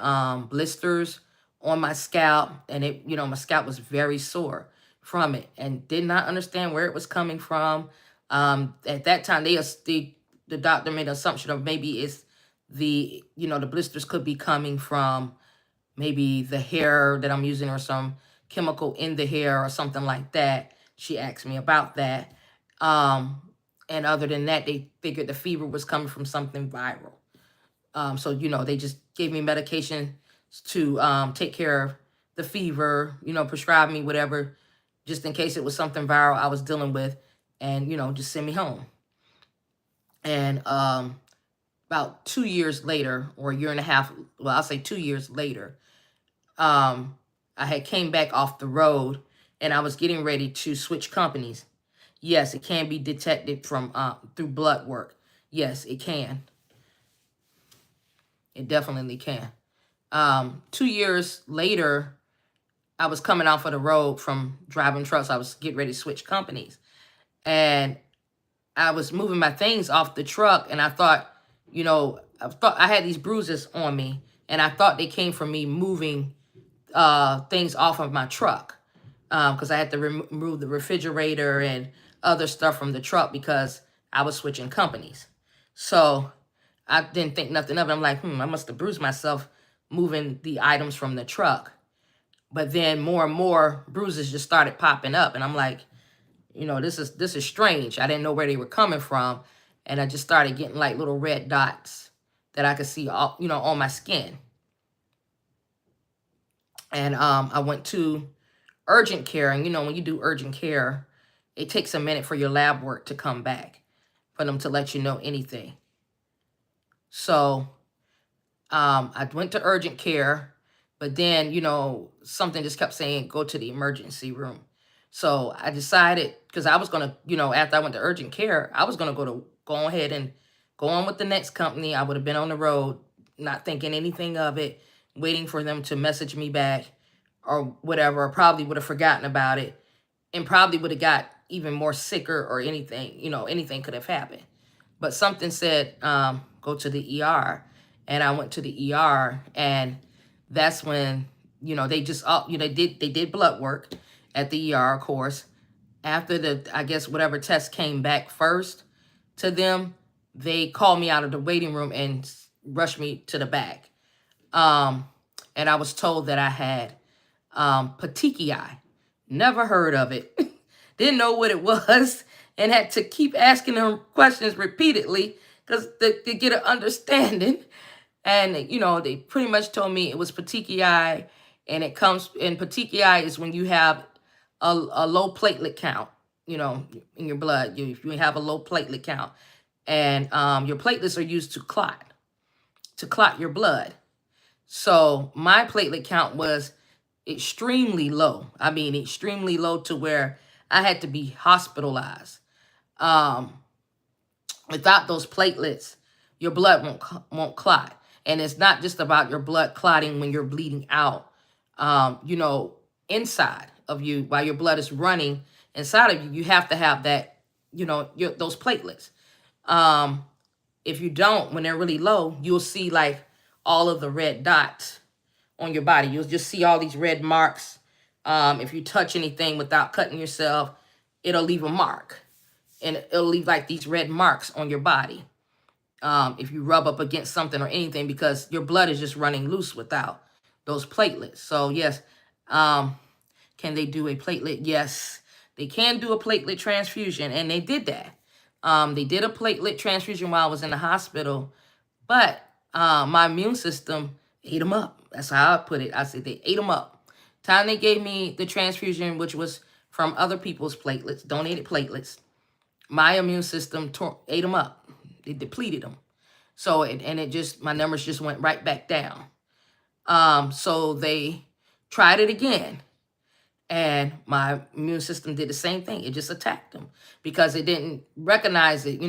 [SPEAKER 1] blisters on my scalp, and it, my scalp was very sore from it, and did not understand where it was coming from. At that time, the doctor made an assumption of maybe it's the blisters could be coming from maybe the hair that I'm using or some chemical in the hair or something like that. She asked me about that. And other than that, they figured the fever was coming from something viral. So, they just gave me medication to take care of the fever, prescribe me whatever, just in case it was something viral I was dealing with, and, just send me home. And about 2 years later, or a year and a half, well, I'll say 2 years later, I had came back off the road, and I was getting ready to switch companies. Yes, it can be detected from through blood work. Yes, it can. It definitely can. 2 years later, I was coming off of the road from driving trucks. I was getting ready to switch companies. And I was moving my things off the truck, and I thought, I had these bruises on me, and I thought they came from me moving things off of my truck, because I had to remove the refrigerator and other stuff from the truck because I was switching companies. So I didn't think nothing of it. I'm like, I must have bruised myself moving the items from the truck. But then more and more bruises just started popping up, and I'm like, this is strange. I didn't know where they were coming from, and I just started getting like little red dots that I could see all, on my skin. And I went to urgent care, and when you do urgent care, it takes a minute for your lab work to come back, for them to let you know anything. So I went to urgent care, but then, something just kept saying, go to the emergency room. So I decided, because I was going to, after I went to urgent care, I was going to go ahead and go on with the next company. I would have been on the road, not thinking anything of it, waiting for them to message me back or whatever, or probably would have forgotten about it, and probably would have got even more sicker or anything, anything could have happened. But something said, go to the ER. And I went to the ER, and that's when, they just, they did blood work at the ER, of course. After I guess whatever test came back first to them, they called me out of the waiting room and rushed me to the back. And I was told that I had petechiae. Never heard of it. Didn't know what it was, and had to keep asking them questions repeatedly because to get an understanding. And, they pretty much told me it was petechiae, and petechiae is when you have a low platelet count, in your blood. You have a low platelet count, and your platelets are used to clot your blood. So my platelet count was extremely low. I mean, extremely low to where I had to be hospitalized. Without those platelets, your blood won't clot. And it's not just about your blood clotting when you're bleeding out, inside of you, while your blood is running inside of you, you have to have that, those platelets. If you don't, when they're really low, you'll see like all of the red dots on your body. You'll just see all these red marks. If you touch anything without cutting yourself, it'll leave a mark. And it'll leave like these red marks on your body. If you rub up against something or anything, because your blood is just running loose without those platelets. So yes, can they do a platelet? Yes, they can do a platelet transfusion, and they did that. They did a platelet transfusion while I was in the hospital, but my immune system ate them up. That's how I put it. I said they ate them up. Time they gave me the transfusion, which was from other people's platelets, donated platelets, my immune system ate them up. It depleted them. So, my numbers just went right back down. So they tried it again, and my immune system did the same thing. It just attacked them because it didn't recognize it.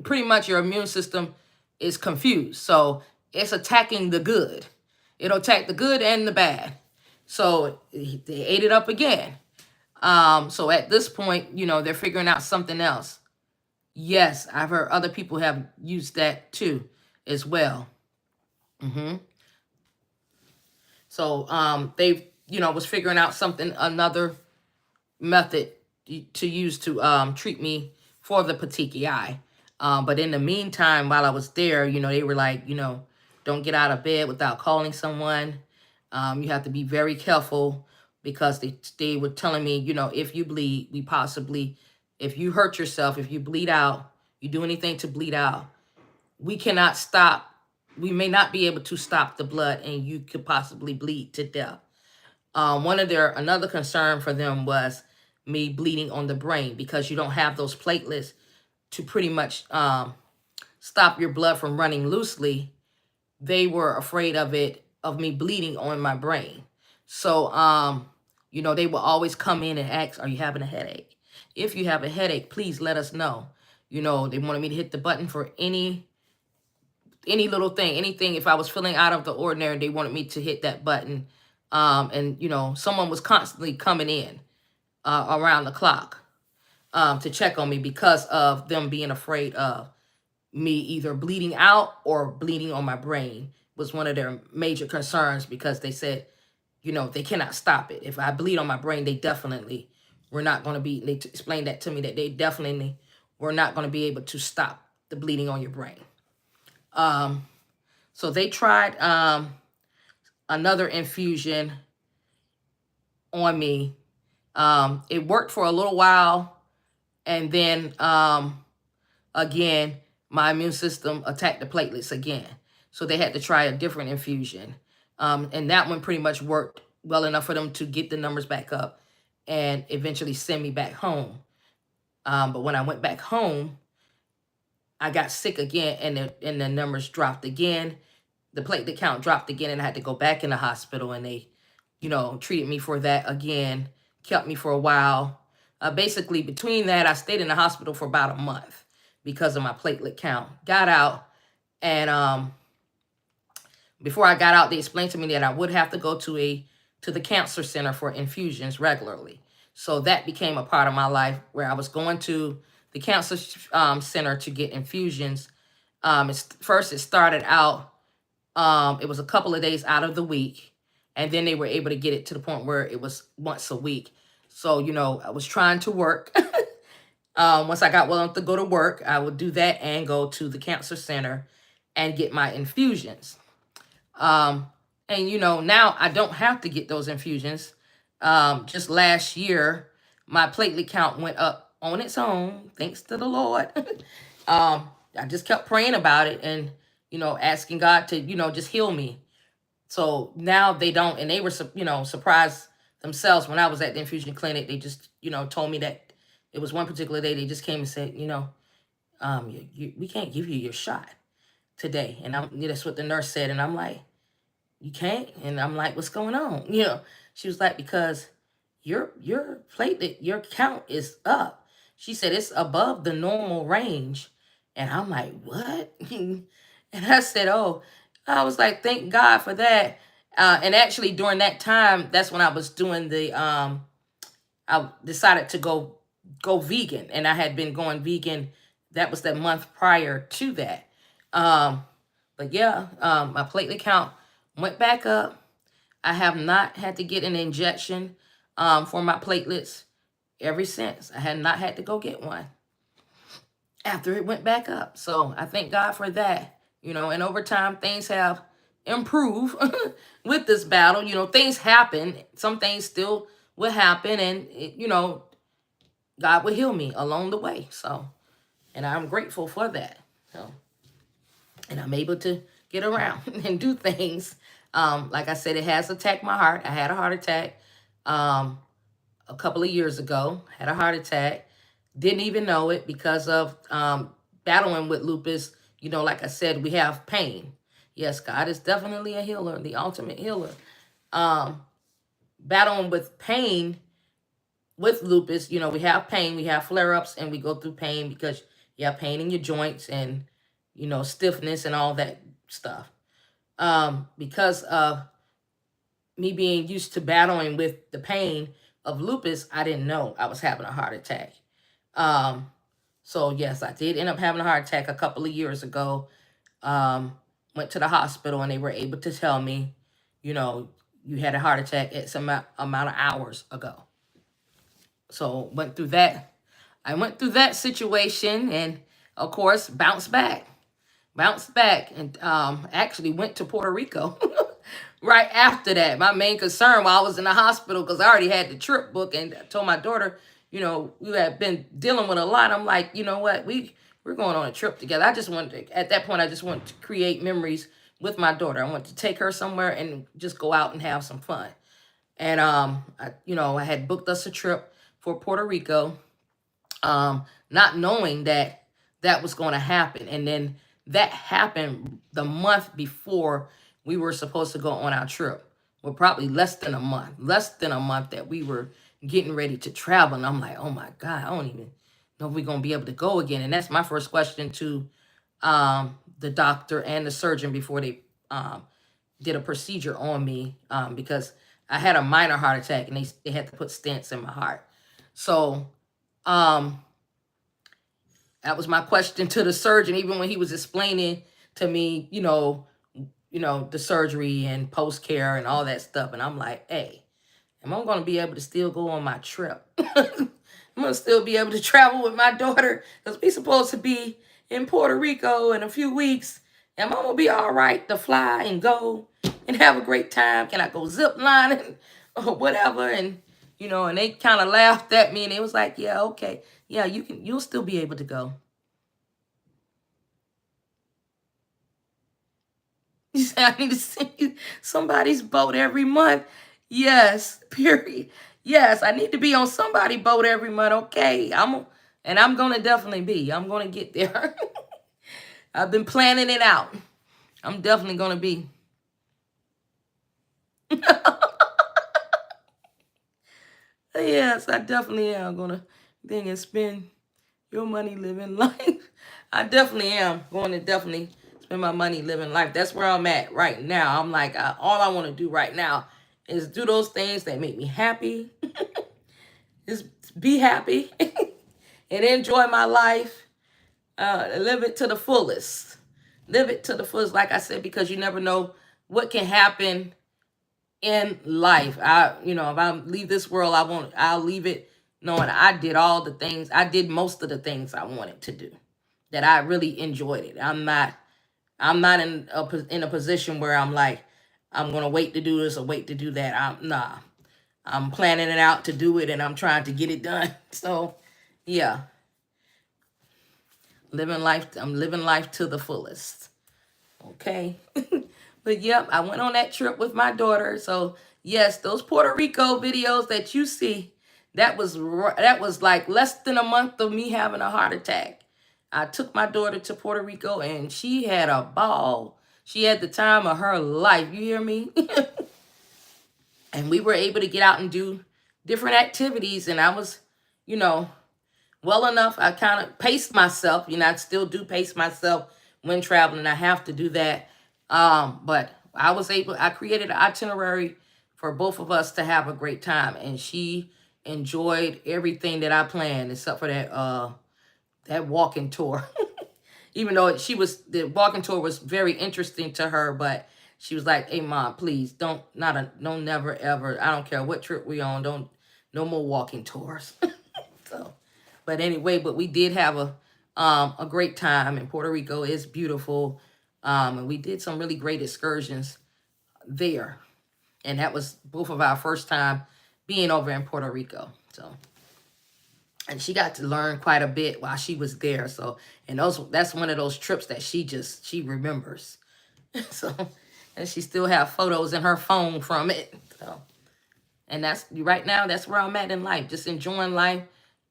[SPEAKER 1] Pretty much your immune system is confused. So it's attacking the good. It'll attack the good and the bad. So they ate it up again. So at this point, they're figuring out something else. Yes, I've heard other people have used that too as well. So they, was figuring out another method to use to treat me for the petechiae. But in the meantime, while I was there, they were like, don't get out of bed without calling someone. You have to be very careful because they were telling me, if you bleed, if you hurt yourself, if you bleed out, you do anything to bleed out, we cannot stop. We may not be able to stop the blood, and you could possibly bleed to death. Another concern for them was me bleeding on the brain because you don't have those platelets to pretty much stop your blood from running loosely. They were afraid of me bleeding on my brain. So, they will always come in and ask, are you having a headache? If you have a headache, please let us know. They wanted me to hit the button for any little thing, anything. If I was feeling out of the ordinary, they wanted me to hit that button. And someone was constantly coming in around the clock to check on me because of them being afraid of me either bleeding out or bleeding on my brain was one of their major concerns, because they said, they cannot stop it. If I bleed on my brain, they definitely were not going to be, they explained that to me, that they definitely were not going to be able to stop the bleeding on your brain. So they tried another infusion on me. It worked for a little while, and then again, my immune system attacked the platelets again. So they had to try a different infusion. And that one pretty much worked well enough for them to get the numbers back up and eventually send me back home. But when I went back home, I got sick again, and the numbers dropped again. The platelet count dropped again, and I had to go back in the hospital, and they, treated me for that again, kept me for a while. Basically, between that, I stayed in the hospital for about a month because of my platelet count. Got out, and before I got out, they explained to me that I would have to go to the cancer center for infusions regularly. So that became a part of my life, where I was going to the cancer center to get infusions. First, it started out, it was a couple of days out of the week, and then they were able to get it to the point where it was once a week. So, I was trying to work. Once I got well enough to go to work, I would do that and go to the cancer center and get my infusions. And, now I don't have to get those infusions. Just last year, my platelet count went up on its own, thanks to the Lord. I just kept praying about it and, asking God to, just heal me. So now they don't, and they were, surprised themselves when I was at the infusion clinic. They just, told me that it was one particular day they just came and said, we can't give you your shot today. And that's what the nurse said. And I'm like, you can't? And I'm like, what's going on? She was like, because your platelet, your count is up. She said it's above the normal range. And I'm like, what? And I said, oh, I was like, thank God for that. And actually during that time, that's when I was doing I decided to go vegan, and I had been going vegan. That was the month prior to that. But yeah, my platelet count went back up. I have not had to get an injection for my platelets ever since. I had not had to go get one after it went back up. So I thank God for that. And over time, things have improved with this battle. Things happen. Some things still will happen, and, God will heal me along the way. So, and I'm grateful for that. So, and I'm able to get around and do things. Like I said, it has attacked my heart. I had a heart attack a couple of years ago. Had a heart attack. Didn't even know it because of battling with lupus. Like I said, we have pain. Yes, God is definitely a healer, the ultimate healer. Battling with pain with lupus, we have pain, we have flare-ups, and we go through pain because you have pain in your joints and, stiffness and all that stuff. Because of me being used to battling with the pain of lupus, I didn't know I was having a heart attack. So yes, I did end up having a heart attack a couple of years ago. Went to the hospital, and they were able to tell me, you had a heart attack at some amount of hours ago. So went through that. I went through that situation and, of course, bounced back. Bounced back and actually went to Puerto Rico right after that. My main concern while I was in the hospital, because I already had the trip booked, and I told my daughter, you know, we had been dealing with a lot. I'm like, you know what, we're going on a trip together. I just wanted to, at that point, I just wanted to create memories with my daughter. I wanted to take her somewhere and just go out and have some fun. And I had booked us a trip for Puerto Rico, not knowing that that was going to happen. And then that happened the month before we were supposed to go on our trip. Well, probably less than a month that we were getting ready to travel. And I'm like, oh my God, I don't even know if we're going to be able to go again. And that's my first question to the doctor and the surgeon before they did a procedure on me, because I had a minor heart attack and they had to put stents in my heart. So that was my question to the surgeon, even when he was explaining to me, the surgery and post-care and all that stuff. And I'm like, hey, am I going to be able to still go on my trip? I'm going to still be able to travel with my daughter, because we're supposed to be in Puerto Rico in a few weeks. Am I going to be all right to fly and go and have a great time? Can I go zip lining or whatever? And, and they kind of laughed at me, and they was like, yeah, okay. Yeah, you'll still be able to go. You say, I need to send you somebody's boat every month. Yes, period. Yes, I need to be on somebody's boat every month. Okay, I'm going to definitely be. I'm going to get there. I've been planning it out. I'm definitely going to be. Yes, I definitely am going to think and spend your money living life. I definitely am going to definitely spend my money living life. That's where I'm at right now. I'm like, all I want to do right now is do those things that make me happy. Just be happy and enjoy my life. Live it to the fullest. Live it to the fullest, like I said, because you never know what can happen in life. If I leave this world, I'll leave it knowing I did all the things. I did most of the things I wanted to do, that I really enjoyed it. I'm not in a position where I'm like, I'm going to wait to do this or wait to do that. I'm planning it out to do it, and I'm trying to get it done. So, yeah. I'm living life to the fullest. Okay. But yep, I went on that trip with my daughter. So yes, those Puerto Rico videos that you see, that was like less than a month of me having a heart attack. I took my daughter to Puerto Rico and she had a ball. She had the time of her life. You hear me? And we were able to get out and do different activities. And I was, well enough. I kind of paced myself. I still do pace myself when traveling. I have to do that. But I created an itinerary for both of us to have a great time. And she enjoyed everything that I planned, except for that walking tour. Even though the walking tour was very interesting to her, but she was like, hey, Mom, please don't never, ever. I don't care what trip we on. No more walking tours. So, but anyway, we did have a great time, and Puerto Rico is beautiful. And we did some really great excursions there. And that was both of our first time being over in Puerto Rico. So, and she got to learn quite a bit while she was there. So, and that's one of those trips that she remembers. So, and she still have photos in her phone from it. So, and right now, that's where I'm at in life. Just enjoying life.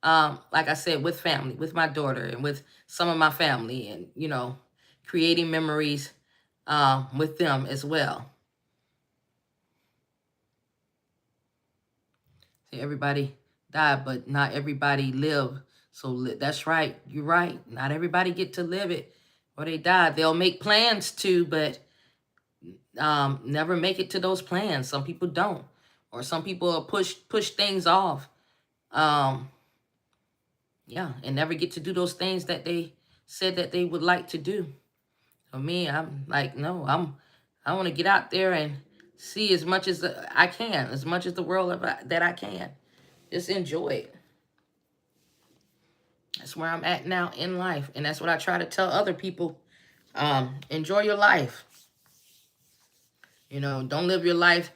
[SPEAKER 1] Like I said, with family, with my daughter and with some of my family, and, creating memories with them as well. See, everybody died, but not everybody lived. So that's right. You're right. Not everybody get to live it, or they die. They'll make plans to, but never make it to those plans. Some people don't, or some people push things off. Yeah, and never get to do those things that they said that they would like to do. For me, I'm like, no, I want to get out there and see as much as I can, as much as the world that I can. Just enjoy it. That's where I'm at now in life. And that's what I try to tell other people. Enjoy your life. You know, don't live your life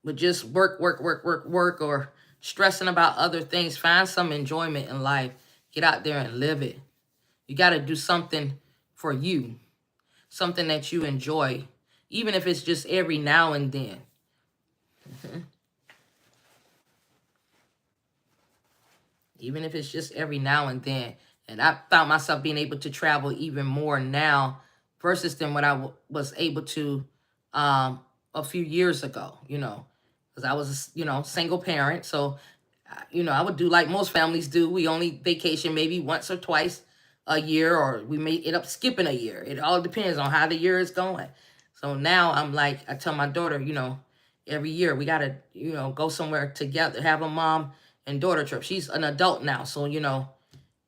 [SPEAKER 1] with just work, or stressing about other things. Find some enjoyment in life. Get out there and live it. You got to do something for you. Something that you enjoy. Even if it's just every now and then. Even if it's just every now and then. And I found myself being able to travel even more now versus than what I was able to a few years ago, you know, because I was, you know, single parent. So, you know, I would do like most families do. We only vacation maybe once or twice a year, or we may end up skipping a year. It all depends on how the year is going. So now I'm like, I tell my daughter, you know, every year we got to, you know, go somewhere together, have a mom and daughter trip. She's an adult now, so, you know,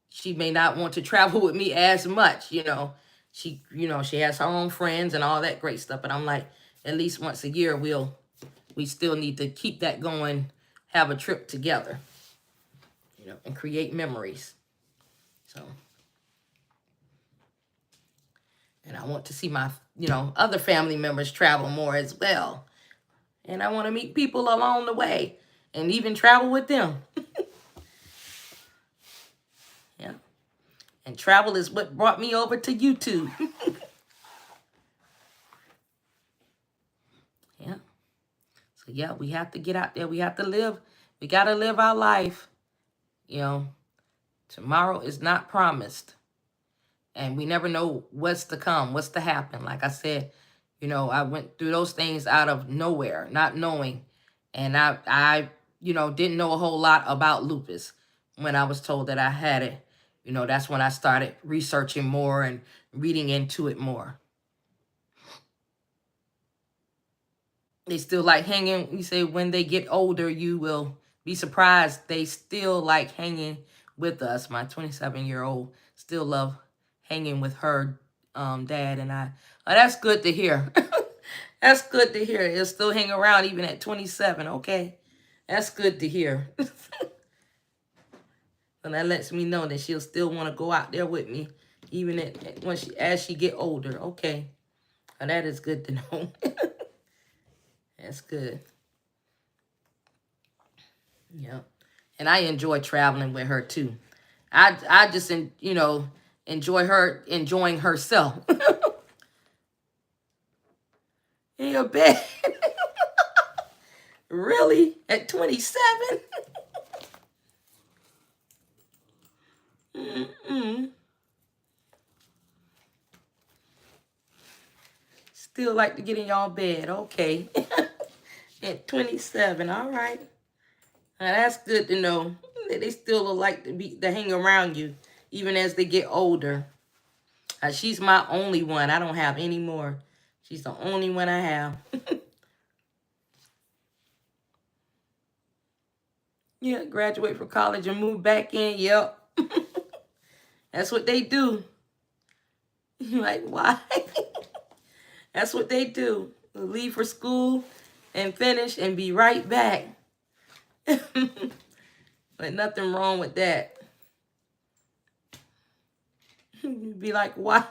[SPEAKER 1] she may not want to travel with me as much, you know. She has her own friends and all that great stuff, but I'm like, at least once a year we still need to keep that going, have a trip together, you know, and create memories. So, and I want to see my, you know, other family members travel more as well. And I want to meet people along the way and even travel with them. Yeah. And travel is what brought me over to YouTube. Yeah. So, yeah, we have to get out there. We have to live. We got to live our life. You know, tomorrow is not promised. And we never know what's to come, what's to happen. Like I said, you know, I went through those things out of nowhere, not knowing. And I you know, didn't know a whole lot about lupus when I was told that I had it. You know, that's when I started researching more and reading into it more. They still like hanging. You say when they get older, you will be surprised. They still like hanging with us. My 27-year-old still love hanging with her dad and I. Oh, that's good to hear. That's good to hear. They'll still hang around even at 27. Okay, that's good to hear. And that lets me know that she'll still want to go out there with me, even as she get older. Okay, well, that is good to know. That's good. Yeah, and I enjoy traveling with her too. I just you know, enjoy her enjoying herself. In your bed. Really? At 27? Mm-mm. Still like to get in y'all bed. Okay. At 27. All right. Now that's good to know. That they still like to hang around you, even as they get older. She's my only one. I don't have any more. She's the only one I have. Yeah, graduate from college and move back in. Yep. That's what they do. You're like, why? That's what they do. They'll leave for school and finish and be right back. But nothing wrong with that. You'd be like, why?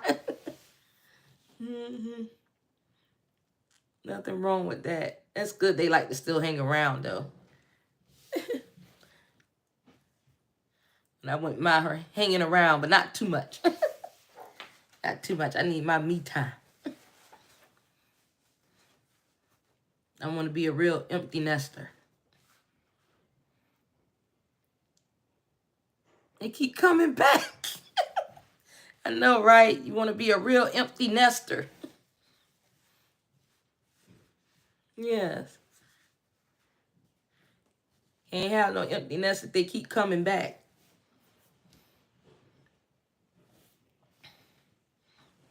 [SPEAKER 1] Nothing wrong with that. That's good. They like to still hang around, though. And I wouldn't mind her hanging around, but not too much. Not too much. I need my me time. I want to be a real empty nester. They keep coming back. I know, right? You want to be a real empty nester. Yes. Can't have no empty nest if they keep coming back.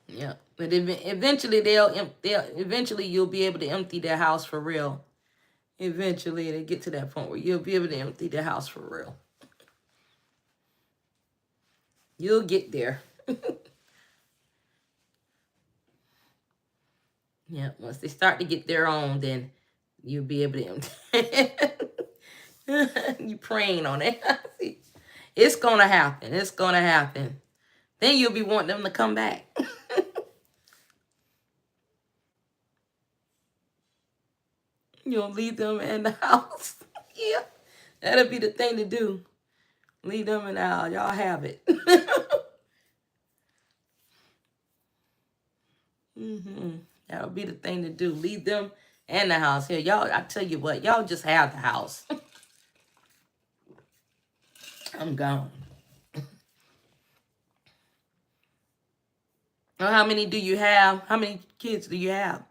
[SPEAKER 1] Yeah, but eventually eventually you'll be able to empty their house for real. Eventually they get to that point where you'll be able to empty their house for real. You'll get there. Yeah, once they start to get their own, then you'll be able to. You praying on it. It's gonna happen. It's gonna happen. Then you'll be wanting them to come back. You'll leave them in the house. Yeah, that'll be the thing to do. Leave them in the house. Y'all have it. That'll be the thing to do. Leave them in the house. Here, y'all, I tell you what, y'all just have the house. I'm gone. Well, how many do you have? How many kids do you have?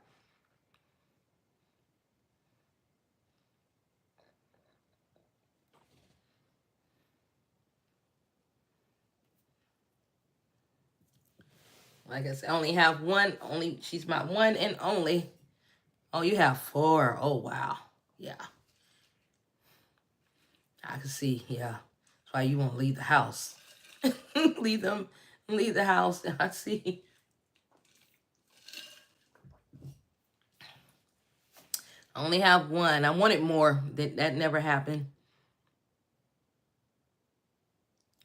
[SPEAKER 1] Like I said, I only have one. She's my one and only. Oh, you have 4. Oh, wow. Yeah. I can see. Yeah. That's why you won't leave the house. Leave the house. I see. I only have one. I wanted more. That never happened.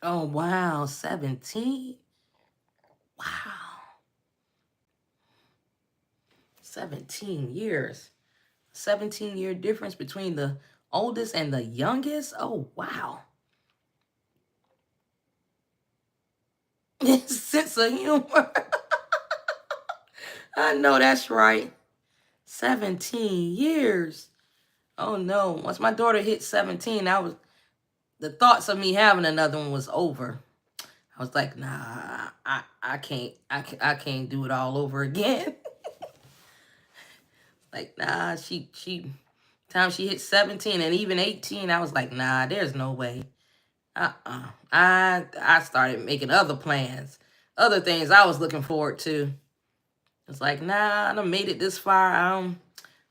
[SPEAKER 1] Oh, wow. 17? Wow. 17 years. 17-year difference between the oldest and the youngest. Oh, wow. Sense of humor. I know that's right. 17 years. Oh, no. Once my daughter hit 17, the thoughts of me having another one was over. I was like, nah, I can't do it all over again. Like, nah, time she hit 17 and even 18, I was like, nah, there's no way. I started making other plans, other things I was looking forward to. It's like, nah, I done made it this far.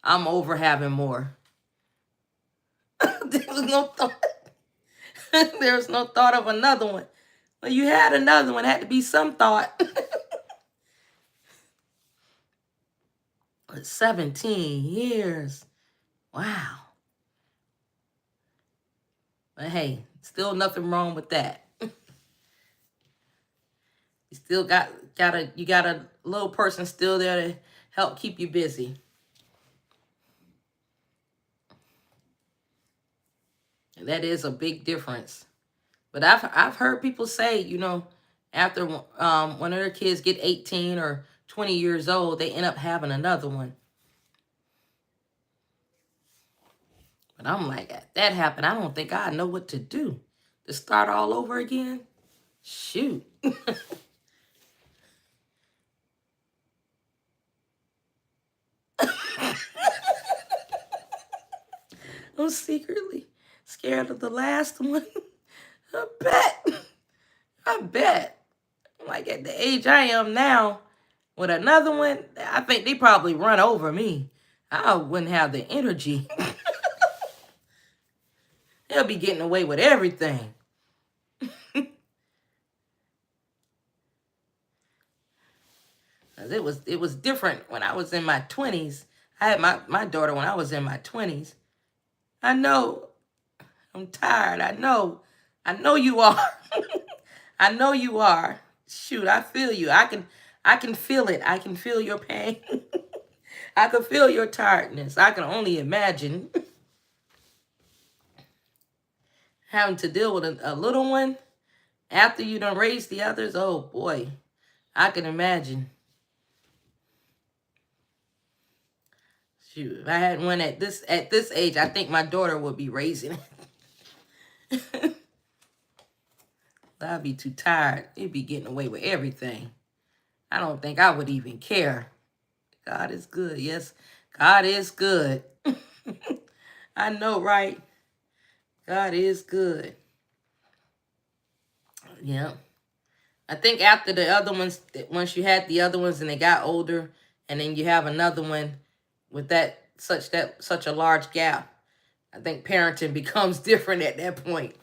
[SPEAKER 1] I'm over having more. There was no thought. There was no thought of another one. Well, you had another one. Had to be some thought. 17 years. Wow. But hey, still nothing wrong with that. You still got a little person still there to help keep you busy. And that is a big difference. But I've heard people say, after one of their kids get 18 or 20 years old, they end up having another one. But I'm like, if that happened, I don't think I know what to do. To start all over again? Shoot. I'm secretly scared of the last one. I bet. Like at the age I am now, with another one, I think they probably run over me. I wouldn't have the energy. They'll be getting away with everything. It was different when I was in my 20s. I had my daughter when I was in my 20s. I know. I'm tired. I know you are. I know you are. Shoot, I feel you. I can feel it. I can feel your pain. I can feel your tiredness. I can only imagine having to deal with a little one after you done raised the others. Oh boy, I can imagine. Shoot, if I had one at this age, I think my daughter would be raising it. I'd be too tired. It'd be getting away with everything. I don't think I would even care. God is good. Yes, God is good. I know, right? God is good. Yeah. I think after the other ones, once you had the other ones and they got older, and then you have another one with such a large gap, I think parenting becomes different at that point.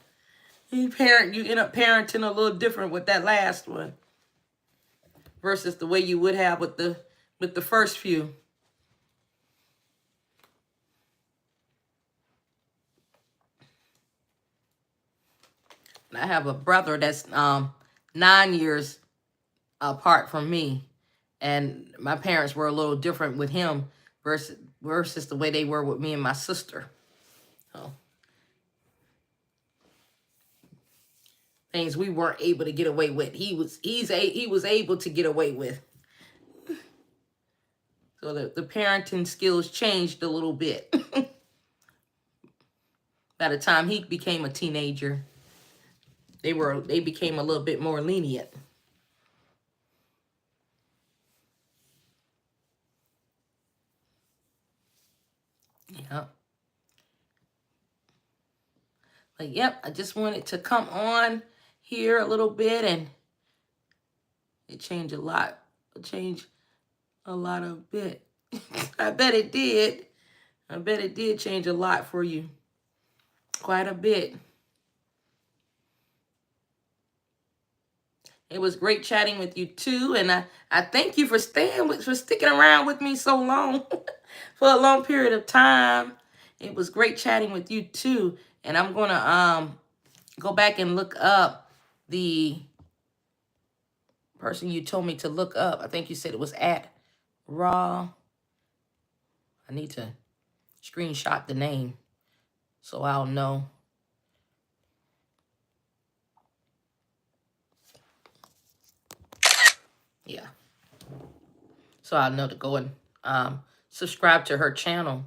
[SPEAKER 1] You end up parenting a little different with that last one versus the way you would have with the first few. I have a brother that's 9 years apart from me, and my parents were a little different with him versus the way they were with me and my sister. So things we weren't able to get away with, he was able to get away with. So the parenting skills changed a little bit. By the time he became a teenager, they became a little bit more lenient. Yeah. But yep, I just wanted to come on here a little bit, and it changed a lot. It changed a lot of bit. I bet it did. I bet it did change a lot for you. Quite a bit. It was great chatting with you too, and I thank you for sticking around with me so long, for a long period of time. It was great chatting with you too, and I'm gonna go back and look up the person you told me to look up. I think you said it was at Raw. I need to screenshot the name so I'll know. Yeah. So I'll know to go and subscribe to her channel.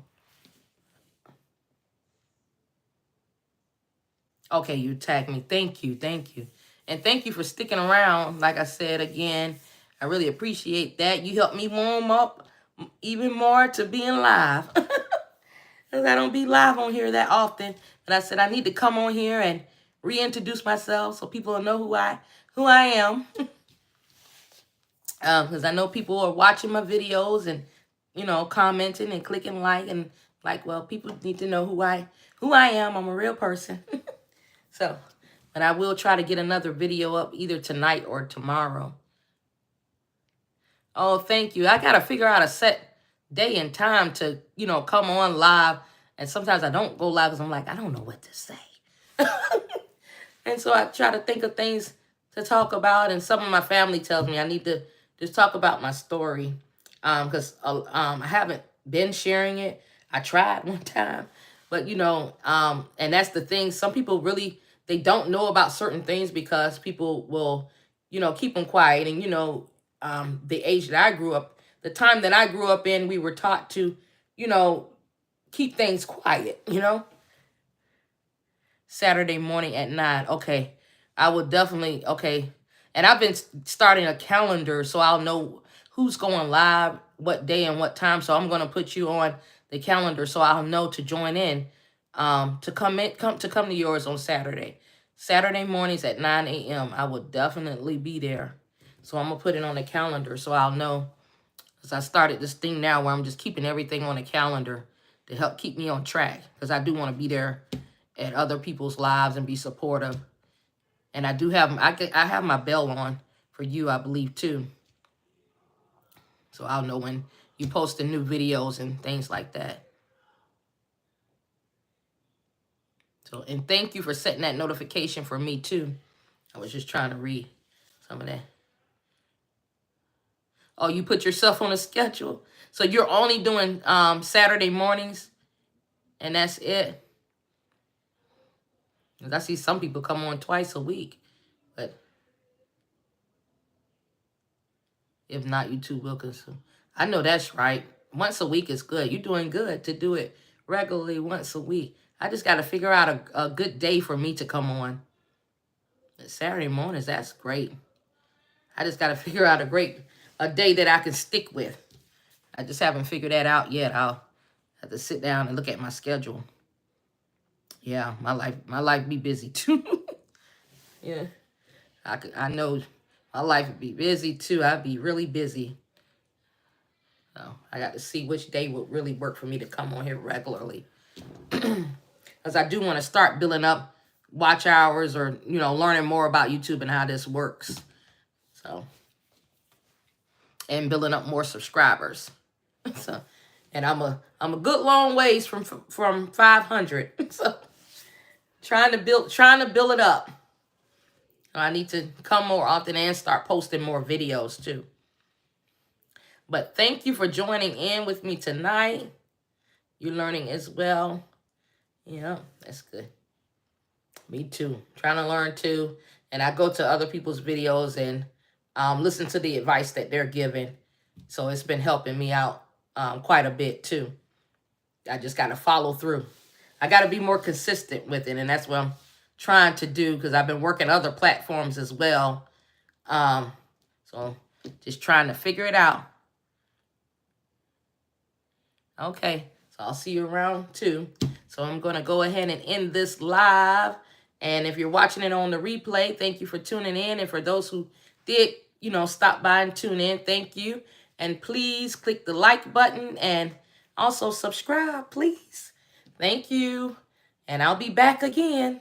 [SPEAKER 1] Okay, you tagged me. Thank you. Thank you. And thank you for sticking around. Like I said again, I really appreciate that. You helped me warm up even more to being live. Because I don't be live on here that often. But I said I need to come on here and reintroduce myself so people will know who I am. Because I know people are watching my videos and, you know, commenting and clicking like, well, people need to know who I am. I'm a real person. So, but I will try to get another video up either tonight or tomorrow. Oh, thank you. I got to figure out a set day and time to, you know, come on live. And sometimes I don't go live because I'm like, I don't know what to say. And so I try to think of things to talk about. And some of my family tells me I need to just talk about my story. Because I haven't been sharing it. I tried one time. But, you know, and that's the thing. Some people really, they don't know about certain things because people will, you know, keep them quiet. And, you know, the age that I grew up, the time that I grew up in, we were taught to, you know, keep things quiet, you know. Saturday morning at 9. Okay. I will definitely, okay. And I've been starting a calendar so I'll know who's going live, what day and what time. So I'm going to put you on the calendar so I'll know to join in, to come to yours on Saturday. Saturday mornings at 9 a.m. I will definitely be there. So I'm going to put it on the calendar so I'll know. Because I started this thing now where I'm just keeping everything on the calendar to help keep me on track. Because I do want to be there at other people's lives and be supportive. And I do have, I have my bell on for you, I believe, too. So I'll know when you post the new videos and things like that. So, and thank you for setting that notification for me, too. I was just trying to read some of that. Oh, you put yourself on a schedule. So you're only doing Saturday mornings, and that's it. I see some people come on twice a week, but if not, YouTube will consume. I know that's right. Once a week is good. You're doing good to do it regularly once a week. I just got to figure out a good day for me to come on. Saturday mornings, that's great. I just got to figure out a day that I can stick with. I just haven't figured that out yet. I'll have to sit down and look at my schedule. Yeah, my life be busy too. Yeah, I know my life would be busy too. I'd be really busy. So I got to see which day would really work for me to come on here regularly. Because I do want to start building up watch hours or, you know, learning more about YouTube and how this works. So, and building up more subscribers. So, and I'm a good long ways from 500. So, trying to build it up. I need to come more often and start posting more videos too. But thank you for joining in with me tonight. You're learning as well. Yeah, that's good. Me too. Trying to learn too. And I go to other people's videos and listen to the advice that they're giving. So it's been helping me out quite a bit too. I just got to follow through. I got to be more consistent with it. And that's what I'm trying to do, because I've been working other platforms as well. So just trying to figure it out. Okay, so I'll see you around too. So I'm going to go ahead and end this live. And if you're watching it on the replay, thank you for tuning in. And for those who did, stop by and tune in, thank you. And please click the like button and also subscribe, please. Thank you. And I'll be back again.